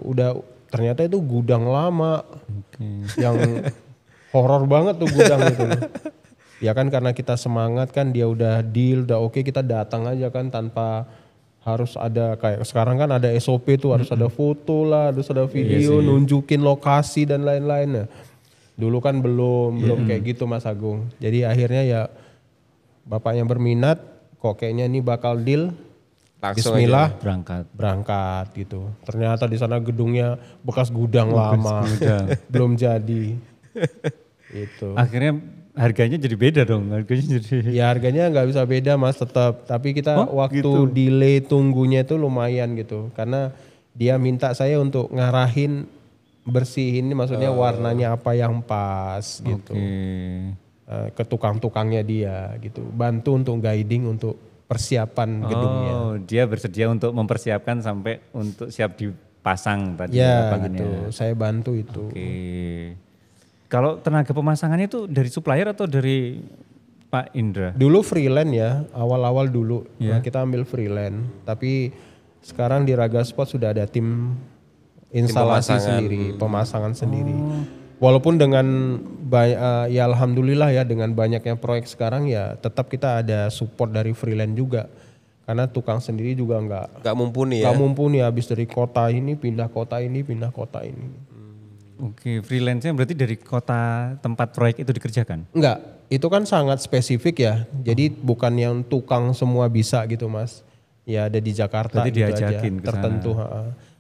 Ternyata itu gudang lama. Yang horor banget tuh gudang itu. Ya kan karena kita semangat kan, dia udah deal, udah oke, kita datang aja kan tanpa harus ada kayak sekarang kan ada SOP tuh, harus ada foto lah, harus ada video, nunjukin lokasi dan lain-lain. Dulu kan belum kayak gitu Mas Agung. Jadi akhirnya ya bapak yang berminat, kok kayaknya ini bakal deal, Langsung bismillah berangkat gitu. Ternyata di sana gedungnya bekas gudang lama, belum jadi. Itu. Akhirnya harganya jadi beda dong, Ya harganya nggak bisa beda Mas tetap, tapi kita waktu delay tunggunya itu lumayan gitu, karena dia minta saya untuk ngarahin bersihin, maksudnya warnanya apa yang pas gitu. Ke tukang-tukangnya dia gitu, bantu untuk guiding untuk persiapan gedungnya. Oh dia bersedia untuk mempersiapkan sampai untuk siap dipasang tadi ya lapangannya. Gitu, saya bantu itu. Kalau tenaga pemasangannya itu dari supplier atau dari Pak Indra? Dulu freelance ya, awal-awal dulu kita ambil freelance. Tapi sekarang di Raga Sport sudah ada tim instalasi sendiri, pemasangan sendiri. Walaupun dengan ya alhamdulillah ya dengan banyaknya proyek sekarang ya tetap kita ada support dari freelance juga. Karena tukang sendiri juga nggak mumpuni ya. Nggak mumpuni habis dari kota ini pindah kota ini pindah kota ini. Oke, freelance-nya berarti dari kota tempat proyek itu dikerjakan? Enggak, itu kan sangat spesifik ya. Jadi bukan yang tukang semua bisa gitu Mas. Ya ada di Jakarta berarti gitu diajakin aja tertentu.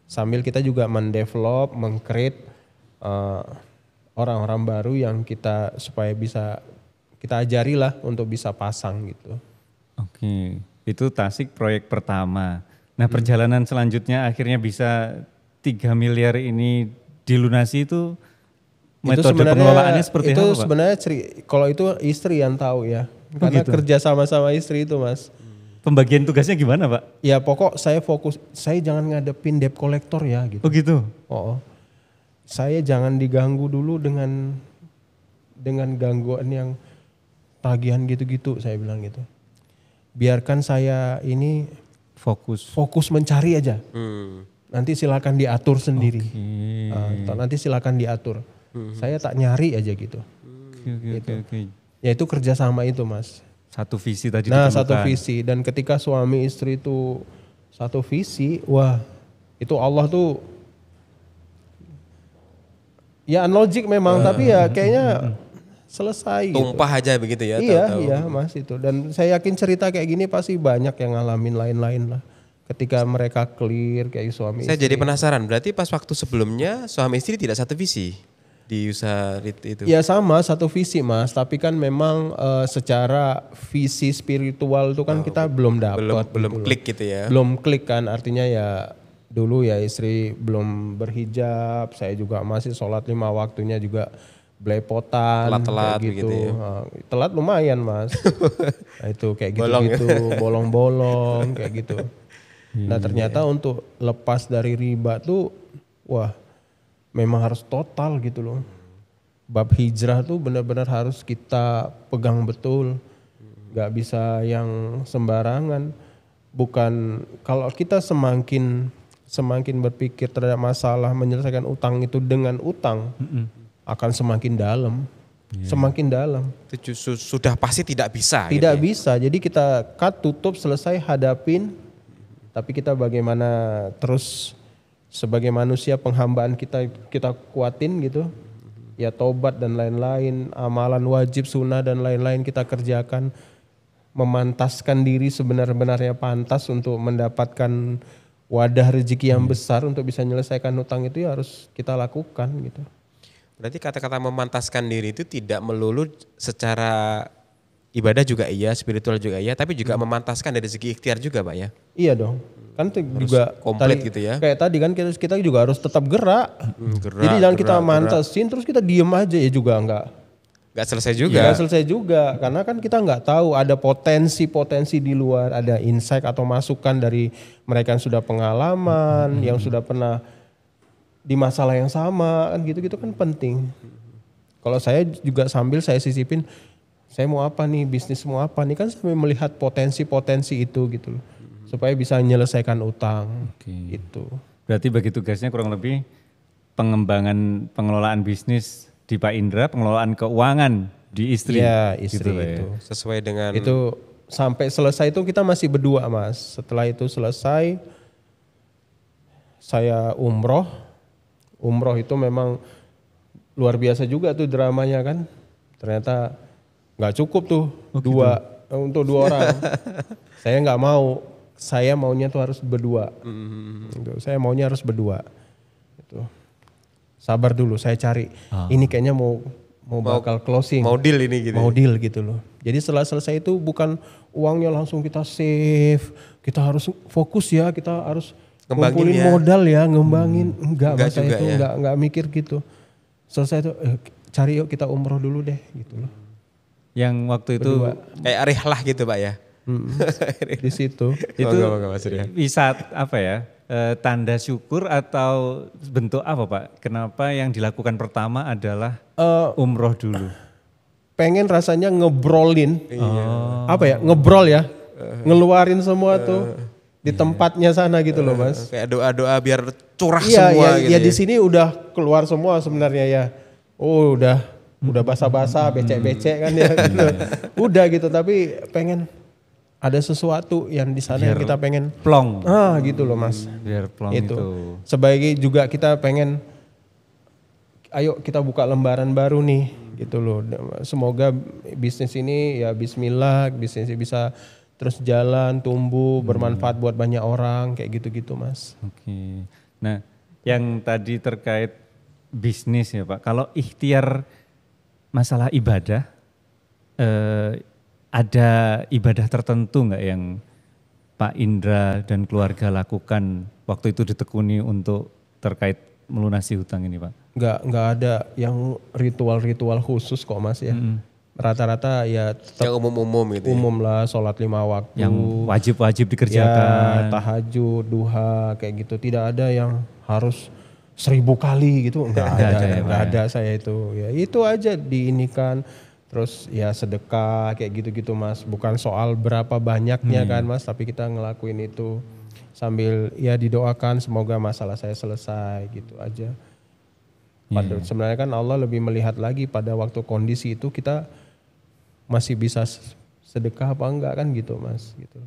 Sambil kita juga mendevelop, mengcreate orang-orang baru yang kita supaya bisa kita ajari lah untuk bisa pasang gitu. Oke, itu Tasik proyek pertama. Nah perjalanan selanjutnya akhirnya bisa 3 miliar ini dilunasi itu metode pengelolaannya seperti apa Pak? Itu sebenarnya kalau itu istri yang tahu ya. Karena gitu? Kerja sama-sama istri itu Mas. Pembagian tugasnya gimana Pak? Ya pokok saya fokus, saya jangan ngadepin debt collector ya gitu. Oh gitu? Saya jangan diganggu dulu dengan gangguan yang tagihan gitu-gitu saya bilang gitu. Biarkan saya ini fokus mencari aja. Nanti silakan diatur sendiri. Nanti silakan diatur. Saya tak nyari aja gitu. Oke. Ya itu kerjasama itu Mas. Satu visi tadi Nah ditemukan. satu visi dan ketika suami istri itu satu visi, wah itu Allah tuh ya unlogic memang tapi ya kayaknya selesai tumpah gitu. Aja begitu ya. Iya Mas itu dan saya yakin cerita kayak gini pasti banyak yang ngalamin lain-lain lah. Ketika mereka clear kayak suami Saya istri. jadi penasaran, berarti pas waktu sebelumnya suami istri tidak satu visi di usaha itu? Ya sama satu visi Mas, tapi kan memang secara visi spiritual itu kan kita belum dapat. Belum klik gitu ya? Belum klik kan, artinya ya dulu ya istri belum berhijab, saya juga masih sholat 5 waktunya juga belepotan. Telat-telat gitu. ya? Telat lumayan Mas, nah, itu kayak gitu-gitu, bolong-bolong kayak gitu. Nah ternyata untuk lepas dari riba tuh wah memang harus total gitu loh. Bab hijrah tuh benar-benar harus kita pegang betul. Gak bisa yang sembarangan. Bukan kalau kita semakin berpikir terhadap masalah menyelesaikan utang itu dengan utang akan semakin dalam. Semakin dalam. Itu sudah pasti tidak bisa. Tidak gitu bisa. Jadi kita tutup selesai hadapin. Tapi kita bagaimana terus sebagai manusia penghambaan kita kuatin gitu. Ya tobat dan lain-lain, amalan wajib, sunnah dan lain-lain kita kerjakan. Memantaskan diri sebenar-benarnya pantas untuk mendapatkan wadah rezeki yang besar untuk bisa menyelesaikan hutang itu ya harus kita lakukan gitu. Berarti kata-kata memantaskan diri itu tidak melulu secara ibadah juga iya, spiritual juga iya, tapi juga memantaskan dari segi ikhtiar juga Pak ya? Iya dong, kan juga komplit tadi, gitu ya? Kayak tadi kan kita juga harus tetap gerak. Jadi jangan kita mantasin terus kita diem aja ya juga Nggak selesai juga. Nggak selesai juga, karena kan kita nggak tahu ada potensi di luar, ada insight atau masukan dari mereka yang sudah pengalaman, yang sudah pernah di masalah yang sama, kan gitu-gitu kan penting. Kalau saya juga sambil saya sisipin, saya mau apa nih, bisnis mau apa nih, kan sambil melihat potensi-potensi itu gitu loh. Supaya bisa menyelesaikan utang. Itu. Berarti bagi tugasnya kurang lebih pengelolaan bisnis di Pak Indra, pengelolaan keuangan di istri. Ya istri gitu, itu. Ya. Sesuai dengan. Itu sampai selesai itu kita masih berdua Mas. Setelah itu selesai saya umroh. Umroh itu memang luar biasa juga tuh dramanya kan. Ternyata nggak cukup tuh untuk dua orang. Saya nggak mau. Saya maunya tuh harus berdua. Saya maunya harus berdua. Itu. Sabar dulu, saya cari. Ini kayaknya mau bakal closing. Mau deal ini gitu. Mau deal gitu loh. Jadi setelah selesai itu bukan uangnya langsung kita save. Kita harus fokus ya, kita harus ngumpulin modal ya, ngembangin. Enggak masa itu ya? enggak mikir gitu. Selesai itu cari yuk kita umroh dulu deh gitu loh. Yang waktu itu kayak rihlah gitu Pak ya. Di situ. Itu bisa apa ya? Tanda syukur atau bentuk apa Pak? Kenapa yang dilakukan pertama adalah umroh dulu? Pengen rasanya ngebrolin, apa ya, ngebrol ya, ngeluarin semua tuh di tempatnya sana gitu loh Mas. Kayak doa-doa biar curah semua gitu ya. Di sini udah keluar semua sebenarnya ya. Oh udah basa-basa, becek-becek kan ya. Gitu. Udah gitu, tapi pengen ada sesuatu yang di sana yang kita pengen plong. Gitu loh Mas. Biar plong itu. Sebagai juga kita pengen, ayo kita buka lembaran baru nih gitu loh. Semoga bisnis ini ya bismillah, bisnis ini bisa terus jalan, tumbuh, bermanfaat buat banyak orang kayak gitu-gitu Mas. Oke. Nah, yang tadi terkait bisnis ya Pak. Kalau ikhtiar masalah ibadah, ada ibadah tertentu nggak yang Pak Indra dan keluarga lakukan waktu itu ditekuni untuk terkait melunasi hutang ini Pak? Nggak ada yang ritual-ritual khusus kok Mas ya. Rata-rata ya tetap Yang umum-umum gitu. umum lah, sholat 5 waktu. Yang wajib-wajib dikerjakan. Ya, tahajud, duha kayak gitu. Tidak ada yang harus 1000 kali gitu. Nggak ada saya itu. Ya itu aja diinikan. Terus ya sedekah kayak gitu-gitu Mas. Bukan soal berapa banyaknya kan Mas, tapi kita ngelakuin itu sambil ya didoakan semoga masalah saya selesai gitu aja. Padahal sebenarnya kan Allah lebih melihat lagi pada waktu kondisi itu kita masih bisa sedekah apa enggak kan gitu Mas gitu.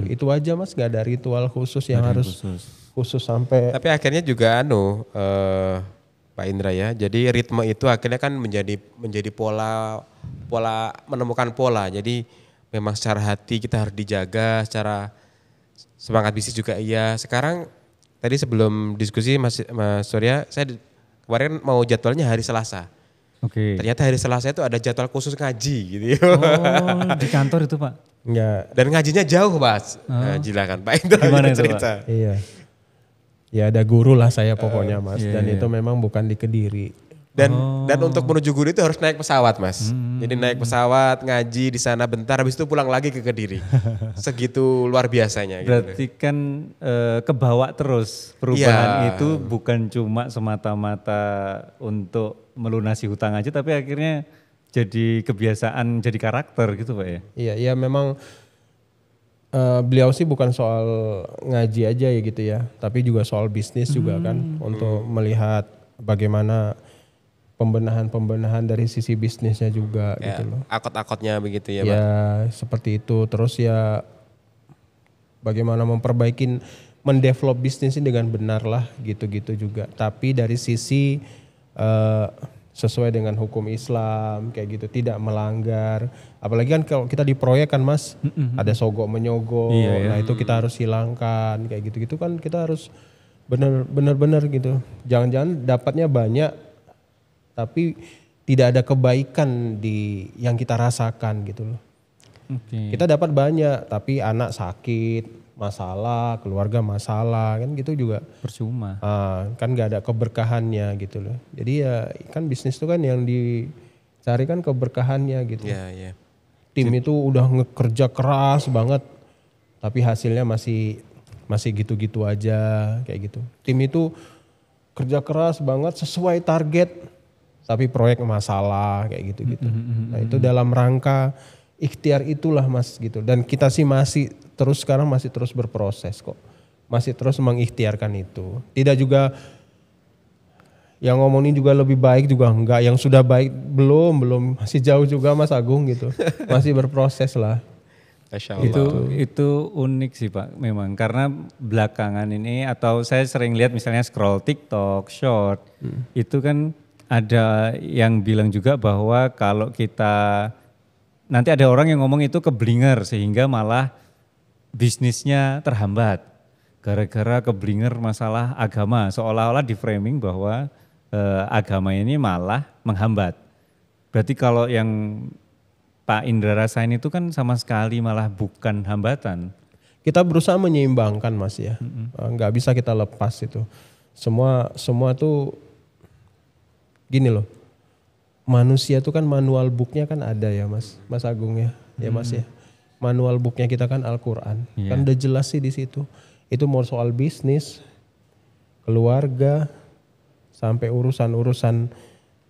Itu aja Mas, gak ada ritual khusus yang harus khusus sampai. Tapi akhirnya juga Pak Indra ya. Jadi ritme itu akhirnya kan menjadi pola menemukan pola. Jadi memang secara hati kita harus dijaga, secara semangat bisnis juga iya. Sekarang tadi sebelum diskusi Mas Surya, saya kemarin mau jadwalnya hari Selasa. Oke. Ternyata hari Selasa itu ada jadwal khusus ngaji gitu. Oh, di kantor itu Pak? Enggak. Dan ngajinya jauh Mas. Nah, silakan Pak Indra. Gimana itu cerita. Pak? Iya. Ya ada guru lah saya pokoknya Mas. Dan itu memang bukan di Kediri. Dan untuk menuju guru itu harus naik pesawat Mas. Jadi naik pesawat, ngaji di sana bentar, habis itu pulang lagi ke Kediri. Segitu luar biasanya. Berarti gitu. kan kebawa terus perubahan itu bukan cuma semata-mata untuk melunasi hutang aja, tapi akhirnya jadi kebiasaan, jadi karakter gitu Pak ya? Iya memang beliau sih bukan soal ngaji aja ya gitu ya, tapi juga soal bisnis juga kan, untuk melihat bagaimana pembenahan dari sisi bisnisnya juga Ya, gitu loh. akot-akotnya begitu ya Pak. Ya seperti itu, terus ya bagaimana mendevelop bisnis ini dengan benar lah gitu-gitu juga. Tapi dari sisi sesuai dengan hukum Islam kayak gitu, tidak melanggar. Apalagi kan kalau kita di proyek kan Mas, ada sogok menyogok, nah itu kita harus hilangkan kayak gitu-gitu kan, kita harus benar-benar gitu. Jangan-jangan dapatnya banyak tapi tidak ada kebaikan di yang kita rasakan gitu loh. Kita dapat banyak tapi anak sakit, masalah, keluarga masalah kan gitu juga percuma. Kan gak ada keberkahannya gitu loh. Jadi ya kan bisnis itu kan yang dicari kan keberkahannya gitu. Iya. Tim itu udah ngekerja keras banget tapi hasilnya masih gitu-gitu aja kayak gitu. Tim itu kerja keras banget sesuai target tapi proyek masalah kayak gitu-gitu. Nah itu dalam rangka ikhtiar itulah Mas gitu. Dan kita sih sekarang masih terus berproses kok. Masih terus mengikhtiarkan itu. Tidak juga yang ngomongin juga lebih baik juga enggak. Yang sudah baik belum masih jauh juga Mas Agung gitu. Masih berproses lah. Masya Allah. Itu unik sih Pak memang, karena belakangan ini atau saya sering lihat misalnya scroll TikTok, short, itu kan ada yang bilang juga bahwa kalau kita, nanti ada orang yang ngomong itu keblinger sehingga malah bisnisnya terhambat. Gara-gara keblinger masalah agama, seolah-olah di framing bahwa agama ini malah menghambat. Berarti kalau yang Pak Indra rasain itu kan sama sekali malah bukan hambatan. Kita berusaha menyeimbangkan Mas ya, nggak bisa kita lepas itu. Semua tuh gini loh, manusia tuh kan manual booknya kan ada ya Mas Agung ya Mas ya. Manual booknya kita kan Al-Quran, kan udah jelas sih di situ. Itu mau soal bisnis, keluarga, sampai urusan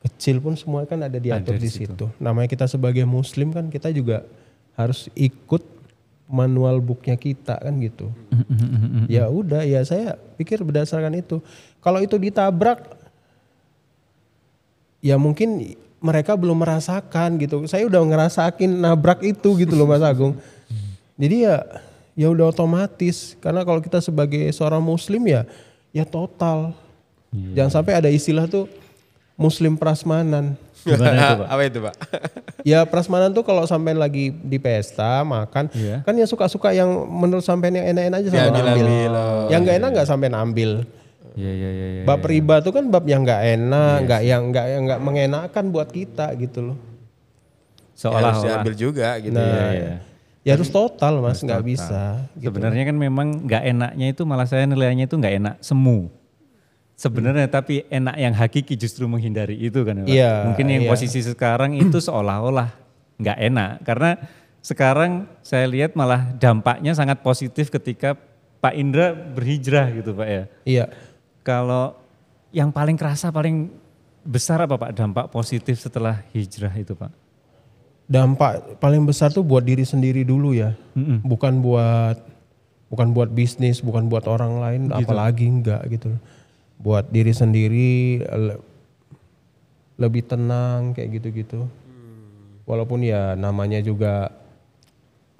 kecil pun semua kan ada diatur di situ. Namanya kita sebagai muslim kan kita juga harus ikut manual booknya kita kan gitu. Ya udah ya saya pikir berdasarkan itu. Kalau itu ditabrak ya mungkin mereka belum merasakan gitu. Saya udah ngerasain nabrak itu gitu loh Mas Agung. Jadi ya udah otomatis, karena kalau kita sebagai seorang muslim ya total. Jangan sampai ada istilah tuh muslim prasmanan. Gimana itu Pak? Apa itu Pak? Ya prasmanan tuh kalau sampai lagi di pesta makan, kan yang suka-suka yang menurut sampai yang enak-enak aja sampai nambil. Yang nggak enak nggak sampai nambil. Iya. Bab riba tuh kan bab yang nggak enak, nggak mengenakan buat kita gitu loh. Seolah-olah harus diambil juga gitu. Ya harus total Mas, nggak bisa. Gitu. Sebenarnya kan memang nggak enaknya itu malah saya nilainya itu nggak enak semu. Sebenarnya tapi enak yang hakiki justru menghindari itu kan Pak. Mungkin yang posisi sekarang itu seolah-olah nggak enak. Karena sekarang saya lihat malah dampaknya sangat positif ketika Pak Indra berhijrah gitu Pak ya. Iya. Kalau yang paling kerasa paling besar apa Pak dampak positif setelah hijrah itu Pak? Dampak paling besar tuh buat diri sendiri dulu ya. Bukan buat bisnis, bukan buat orang lain, gitu. Apalagi enggak gitu. Buat diri sendiri lebih tenang kayak gitu-gitu. Walaupun ya namanya juga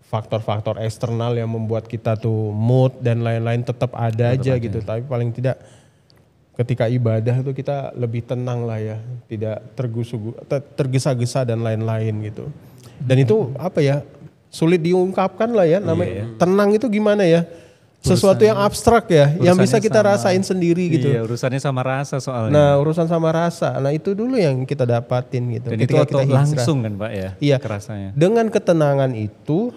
faktor-faktor eksternal yang membuat kita tuh mood dan lain-lain tetap ada aja gitu. Tapi paling tidak ketika ibadah itu kita lebih tenang lah ya. Tidak tergesa-gesa dan lain-lain gitu. Dan itu apa ya, sulit diungkapkan lah ya. Namanya tenang itu gimana ya. Sesuatu yang abstrak ya, yang bisa kita rasain sendiri gitu. Iya, urusannya sama rasa soalnya. Nah, urusan sama rasa. Nah, itu dulu yang kita dapatin gitu. Dan ketika itu kita hijrah. langsung kan Pak ya? Iya. Kerasanya. Dengan ketenangan itu,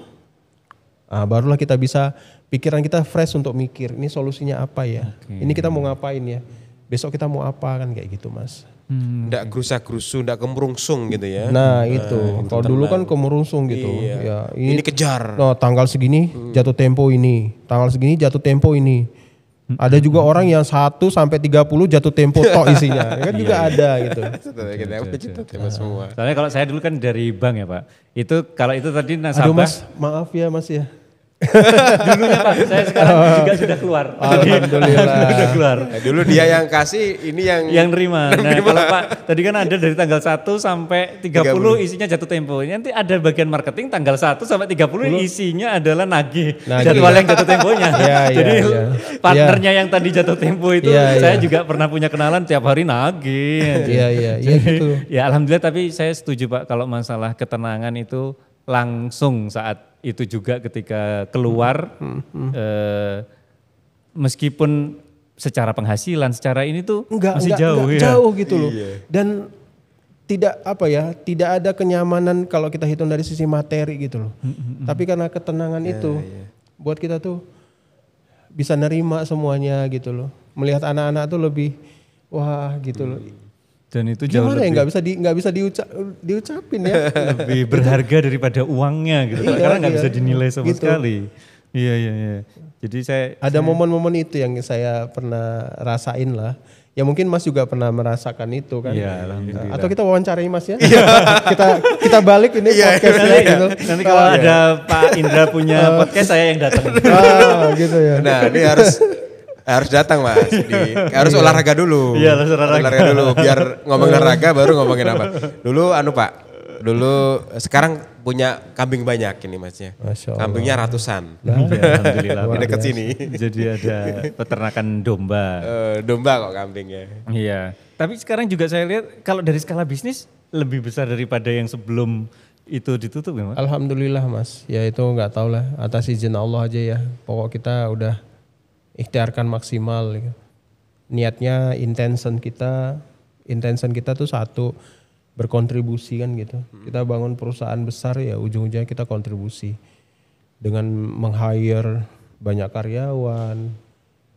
barulah kita bisa, pikiran kita fresh untuk mikir, ini solusinya apa ya? Ini kita mau ngapain ya? Besok kita mau apa kan kayak gitu Mas. Nggak gerusa-gerusu, nggak kemerungsung gitu ya. Nah itu, kalau dulu kan kemerungsung gitu. Iya. Ya, ini kejar. No, tanggal segini jatuh tempo ini, tanggal segini jatuh tempo ini. Ada juga orang yang 1 sampai 30 jatuh tempo tok isinya, kan juga ada gitu. Semua. Soalnya kalau saya dulu kan dari bank ya Pak, itu kalau itu tadi nasabah. Aduh Mas, maaf ya Mas ya. Dulunya Pak, saya sekarang juga sudah keluar. Alhamdulillah. Sudah keluar. Nah, dulu dia yang kasih, ini yang nerima. Nah kalau Pak, tadi kan ada dari tanggal 1 sampai 30 isinya jatuh tempo. Nanti ada bagian marketing tanggal 1 sampai 30 isinya adalah nagih. Jadwal yang jatuh temponya. Jadi partnernya yang tadi jatuh tempo itu saya juga pernah punya kenalan tiap hari nagih. Iya gitu. Ya alhamdulillah, tapi saya setuju Pak kalau masalah ketenangan itu langsung saat itu juga ketika keluar meskipun secara penghasilan secara ini tuh masih jauh ya. Jauh gitu loh. Dan tidak tidak ada kenyamanan kalau kita hitung dari sisi materi gitu loh. Tapi karena ketenangan itu buat kita tuh bisa nerima semuanya gitu loh. Melihat anak-anak tuh lebih wah gitu loh. Dan itu jauh gimana lebih, ya nggak bisa diucapin ya. Lebih berharga daripada uangnya gitu. Karena nggak bisa dinilai sama sekali. Iya. Jadi ada momen-momen itu yang saya pernah rasain lah. Ya mungkin Mas juga pernah merasakan itu kan. Iya, alhamdulillah. Atau kita wawancarai Mas ya. kita balik ini podcastnya gitu. Nanti kalau ada Pak Indra punya podcast saya yang datang. Gitu ya. Nah ini harus datang Mas, harus olahraga dulu. Iya, harus olahraga dulu biar ngomongin olahraga baru ngomongin apa. Dulu Pak, sekarang punya kambing banyak ini Masnya. Kambingnya ratusan. Alhamdulillah. Di dekat sini. Jadi ada peternakan domba. Domba kok kambingnya. Iya. Tapi sekarang juga saya lihat kalau dari skala bisnis lebih besar daripada yang sebelum itu ditutup ya Mas? Alhamdulillah Mas, ya itu nggak tahu lah, atas izin Allah aja ya. Pokok kita udah ikhtiarkan maksimal gitu. Niatnya intention kita tuh satu, berkontribusi kan gitu. Kita bangun perusahaan besar ya ujung-ujungnya kita kontribusi dengan meng-hire banyak karyawan,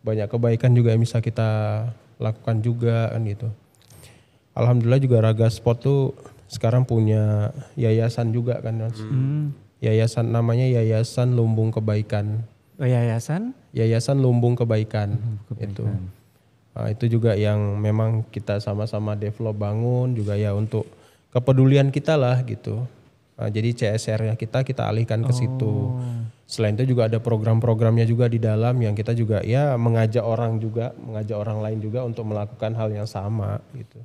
banyak kebaikan juga yang bisa kita lakukan juga kan gitu. Alhamdulillah juga Raga Sport tuh sekarang punya yayasan juga kan Mas. Yayasan namanya Yayasan Lumbung Kebaikan. Oh, Yayasan Lumbung Kebaikan. Itu juga yang memang kita sama-sama develop bangun juga ya untuk kepedulian kita lah gitu. Jadi CSR-nya kita alihkan ke situ. Selain itu juga ada program-programnya juga di dalam yang kita juga ya mengajak orang lain juga untuk melakukan hal yang sama gitu.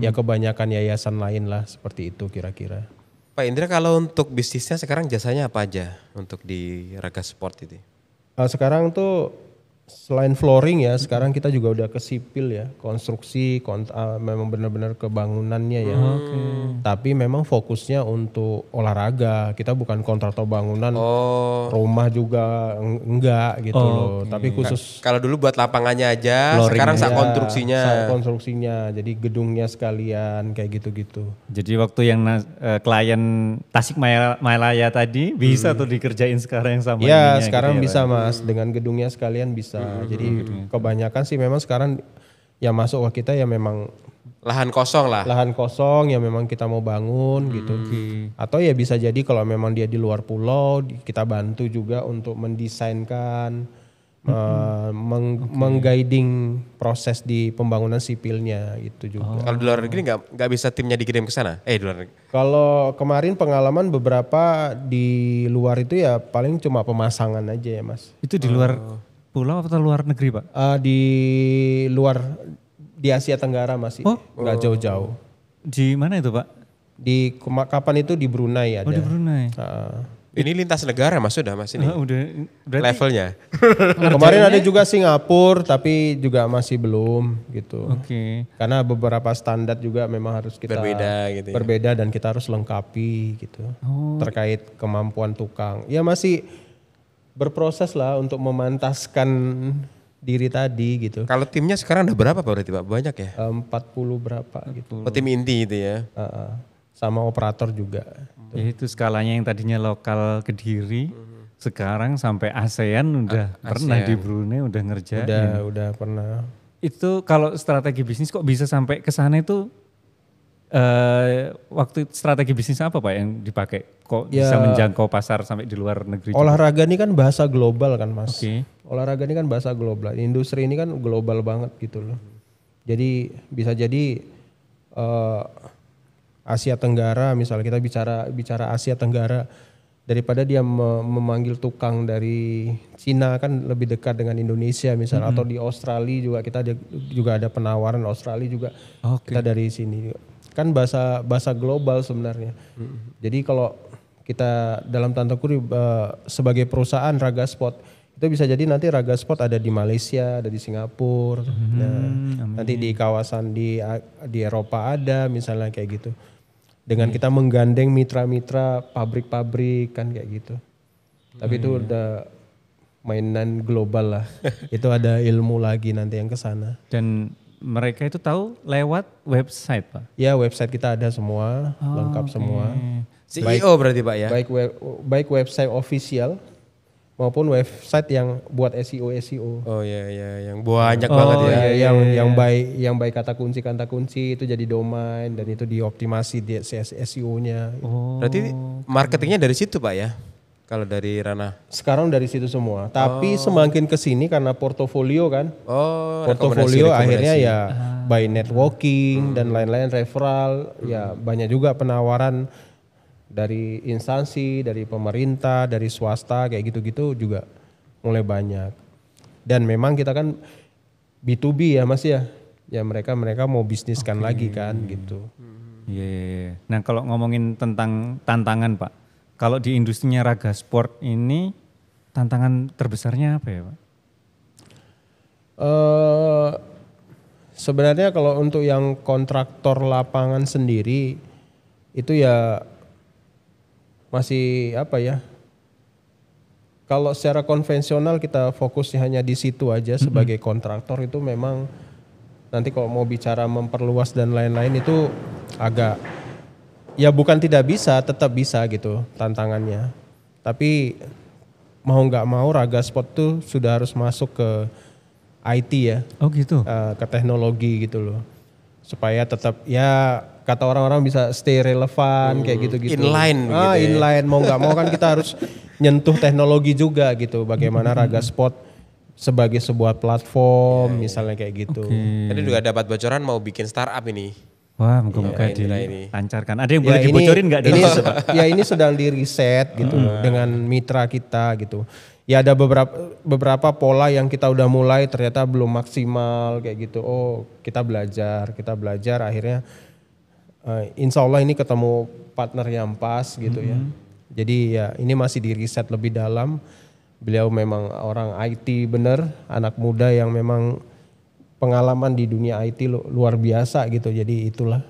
Ya kebanyakan yayasan lain lah seperti itu kira-kira. Pak Indra, kalau untuk bisnisnya sekarang jasanya apa aja untuk di Raga Sport itu? Sekarang tuh selain flooring ya, sekarang kita juga udah ke sipil ya, konstruksi, memang benar-benar ke bangunannya ya. Tapi memang fokusnya untuk olahraga, kita bukan kontraktor bangunan, rumah juga enggak gitu loh. Tapi khusus kalau dulu buat lapangannya aja, sekarang saat konstruksinya, jadi gedungnya sekalian kayak gitu-gitu. Jadi waktu yang klien Tasikmalaya tadi bisa tuh dikerjain sekarang yang sama. Ya sekarang gitu bisa Mas, dengan gedungnya sekalian bisa. Jadi kebanyakan sih memang sekarang yang masuk ke kita ya memang lahan kosong yang memang kita mau bangun gitu. Atau ya bisa jadi kalau memang dia di luar pulau kita bantu juga untuk mendesainkan, mengguiding proses di pembangunan sipilnya itu juga. Kalau di luar negeri nggak bisa timnya dikirim ke sana? Di luar negeri. Kalau kemarin pengalaman beberapa di luar itu ya paling cuma pemasangan aja ya Mas. Itu di luar pulau atau luar negeri Pak? Di luar, di Asia Tenggara masih, nggak jauh-jauh. Di mana itu Pak? Kapan itu di Brunei ada. Oh di Brunei. Ini lintas negara Mas sudah Mas ini? Udah berarti levelnya. Kemarin ada juga Singapura tapi juga masih belum gitu. Karena beberapa standar juga memang harus kita berbeda dan kita harus lengkapi gitu. Terkait kemampuan tukang. Ya masih berproses lah untuk memantaskan diri tadi gitu. Kalau timnya sekarang udah berapa Pak berarti Pak? Banyak ya? 40 berapa gitu. Tim inti itu ya? Sama operator juga. Ya itu skalanya yang tadinya lokal Kediri, sekarang sampai ASEAN udah pernah di Brunei udah ngerjain. Udah pernah. Itu kalau strategi bisnis kok bisa sampai ke sana itu waktu strategi bisnis apa Pak yang dipakai? Kok bisa menjangkau pasar sampai di luar negeri? Olahraga ini kan bahasa global kan Mas. Olahraga ini kan bahasa global. Industri ini kan global banget gitu loh. Jadi bisa jadi Asia Tenggara misalnya kita bicara Asia Tenggara, daripada dia memanggil tukang dari Cina kan lebih dekat dengan Indonesia misalnya, atau di Australia juga kita juga ada penawaran Australia juga kita dari sini. Kan bahasa global sebenarnya. Jadi kalau kita dalam tanda kutip sebagai perusahaan Raga Sport itu bisa jadi nanti Raga Sport ada di Malaysia, ada di Singapura, nanti di kawasan di Eropa ada misalnya kayak gitu. Dengan kita menggandeng mitra-mitra pabrik-pabrik kan kayak gitu. Tapi itu udah mainan global lah. Itu ada ilmu lagi nanti yang ke sana. Dan mereka itu tahu lewat website Pak? Ya website kita ada semua, lengkap semua. CEO berarti Pak ya? Baik website official maupun website yang buat SEO. Oh iya, yang banyak banget ya. Yang baik kata kunci itu jadi domain dan itu dioptimasi di SEO-nya. Berarti marketingnya dari situ Pak ya? Kalau dari ranah? Sekarang dari situ semua. Tapi semakin ke sini karena portofolio kan. Portofolio akhirnya ya by networking dan lain-lain referral. Ya banyak juga penawaran dari instansi, dari pemerintah, dari swasta kayak gitu-gitu juga mulai banyak. Dan memang kita kan B2B ya Mas ya. Ya mereka mau bisniskan lagi kan gitu. Iya. Nah kalau ngomongin tentang tantangan Pak, kalau di industrinya Raga Sport ini tantangan terbesarnya apa ya Pak? Sebenarnya kalau untuk yang kontraktor lapangan sendiri itu ya masih apa ya? Kalau secara konvensional kita fokusnya hanya di situ aja sebagai kontraktor itu memang nanti kalau mau bicara memperluas dan lain-lain itu agak ya bukan tidak bisa, tetap bisa gitu tantangannya. Tapi mau nggak mau Raga Sport tuh sudah harus masuk ke IT ya. Oh gitu. Ke teknologi gitu loh. Supaya tetap ya kata orang-orang bisa stay relevan kayak gitu-gitu. Inline gitu ya. Inline mau nggak mau kan kita harus nyentuh teknologi juga gitu. Bagaimana Raga Sport sebagai sebuah platform misalnya kayak gitu. Tadi juga dapat bocoran mau bikin startup ini. Wah, moga-moga Pak Indra ini. dilancarkan. Ada yang boleh dibocorin nggak? Ya ini sedang di riset gitu dengan mitra kita gitu. Ya ada beberapa pola yang kita udah mulai ternyata belum maksimal kayak gitu. Oh kita belajar akhirnya insya Allah ini ketemu partner yang pas gitu ya. Jadi ya ini masih di riset lebih dalam. Beliau memang orang IT bener, anak muda yang memang pengalaman di dunia IT luar biasa gitu. Jadi itulah.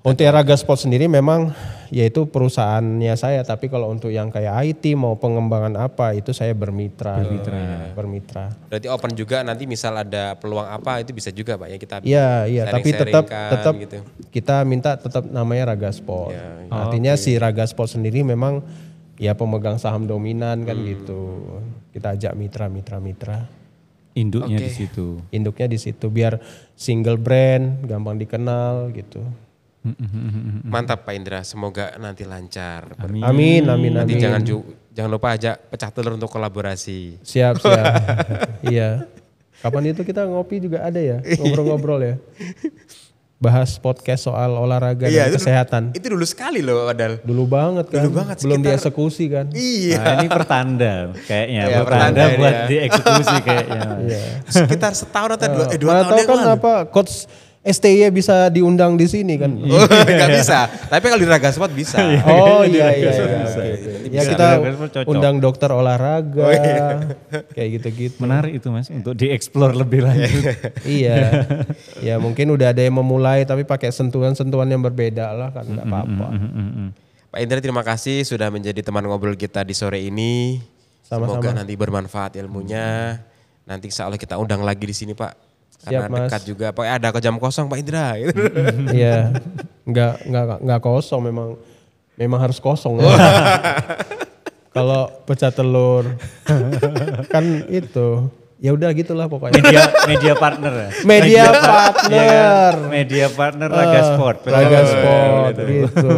Untuk Raga Sport sendiri memang yaitu perusahaannya saya, tapi kalau untuk yang kayak IT mau pengembangan apa itu saya bermitra. Bermitra. Berarti open juga nanti misal ada peluang apa itu bisa juga Pak ya kita. Iya, tapi tetap gitu. Kita minta tetap namanya Raga Sport. Artinya si Raga Sport sendiri memang ya pemegang saham dominan kan gitu. Kita ajak mitra. Induknya di situ. Induknya di situ biar single brand, gampang dikenal gitu. Mantap Pak Indra, semoga nanti lancar. Amin. Nanti jangan lupa ajak Pecah Telur untuk kolaborasi. Siap. Iya. Kapan itu kita ngopi juga ada ya, ngobrol-ngobrol ya. Bahas podcast soal olahraga dan kesehatan. Itu dulu sekali loh padahal. Dulu banget kan. Belum dieksekusi kan. Iya. Nah, ini pertanda kayaknya. Ya, pertanda buat ya. dieksekusi kayaknya. Sekitar setahun atau 2 tahun Tahu yang kan lalu. apa coach STY bisa diundang di sini kan. Oh, gak bisa. Tapi kalau di Raga Sport bisa. Oh iya. Ya kita undang dokter olahraga. Kayak gitu-gitu. Menarik itu Mas untuk dieksplor lebih lanjut. Iya. Ya mungkin udah ada yang memulai tapi pakai sentuhan-sentuhan yang berbeda lah kan enggak apa-apa. Pak Indra terima kasih sudah menjadi teman ngobrol kita di sore ini. Sama-sama. Semoga nanti bermanfaat ilmunya. Nanti insya Allah kita undang lagi di sini Pak. Karena Siap, Mas. dekat juga. Pokoknya ada jam kosong Pak Indra. Iya. Enggak kosong memang harus kosong. Kalau Pecah Telur kan itu ya udah gitulah pokoknya. Media partner ya. Media partner. Media partner Raga Sport. Raga Sport gitu.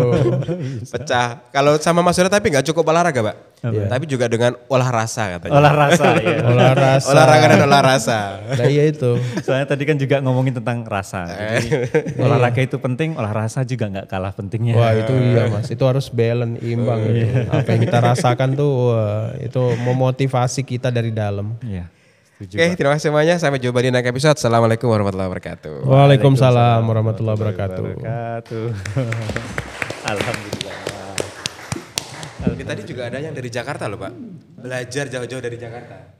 Pecah. Kalau sama Mas Surya tapi nggak cukup olahraga Pak. Tapi juga dengan olah rasa katanya. Olah rasa ya. Olahraga dan olah rasa. Nah iya itu. Soalnya tadi kan juga ngomongin tentang rasa. Jadi, olahraga itu penting, olah rasa juga nggak kalah pentingnya. Wah itu iya Mas, itu harus balance, imbang itu. Apa yang kita rasakan tuh itu memotivasi kita dari dalam. Iya. Oke, terima kasih semuanya. Sampai jumpa di next episode. Assalamualaikum warahmatullahi wabarakatuh. Waalaikumsalam warahmatullahi wabarakatuh. Alhamdulillah. Ini tadi juga ada yang dari Jakarta loh Pak. Belajar jauh-jauh dari Jakarta.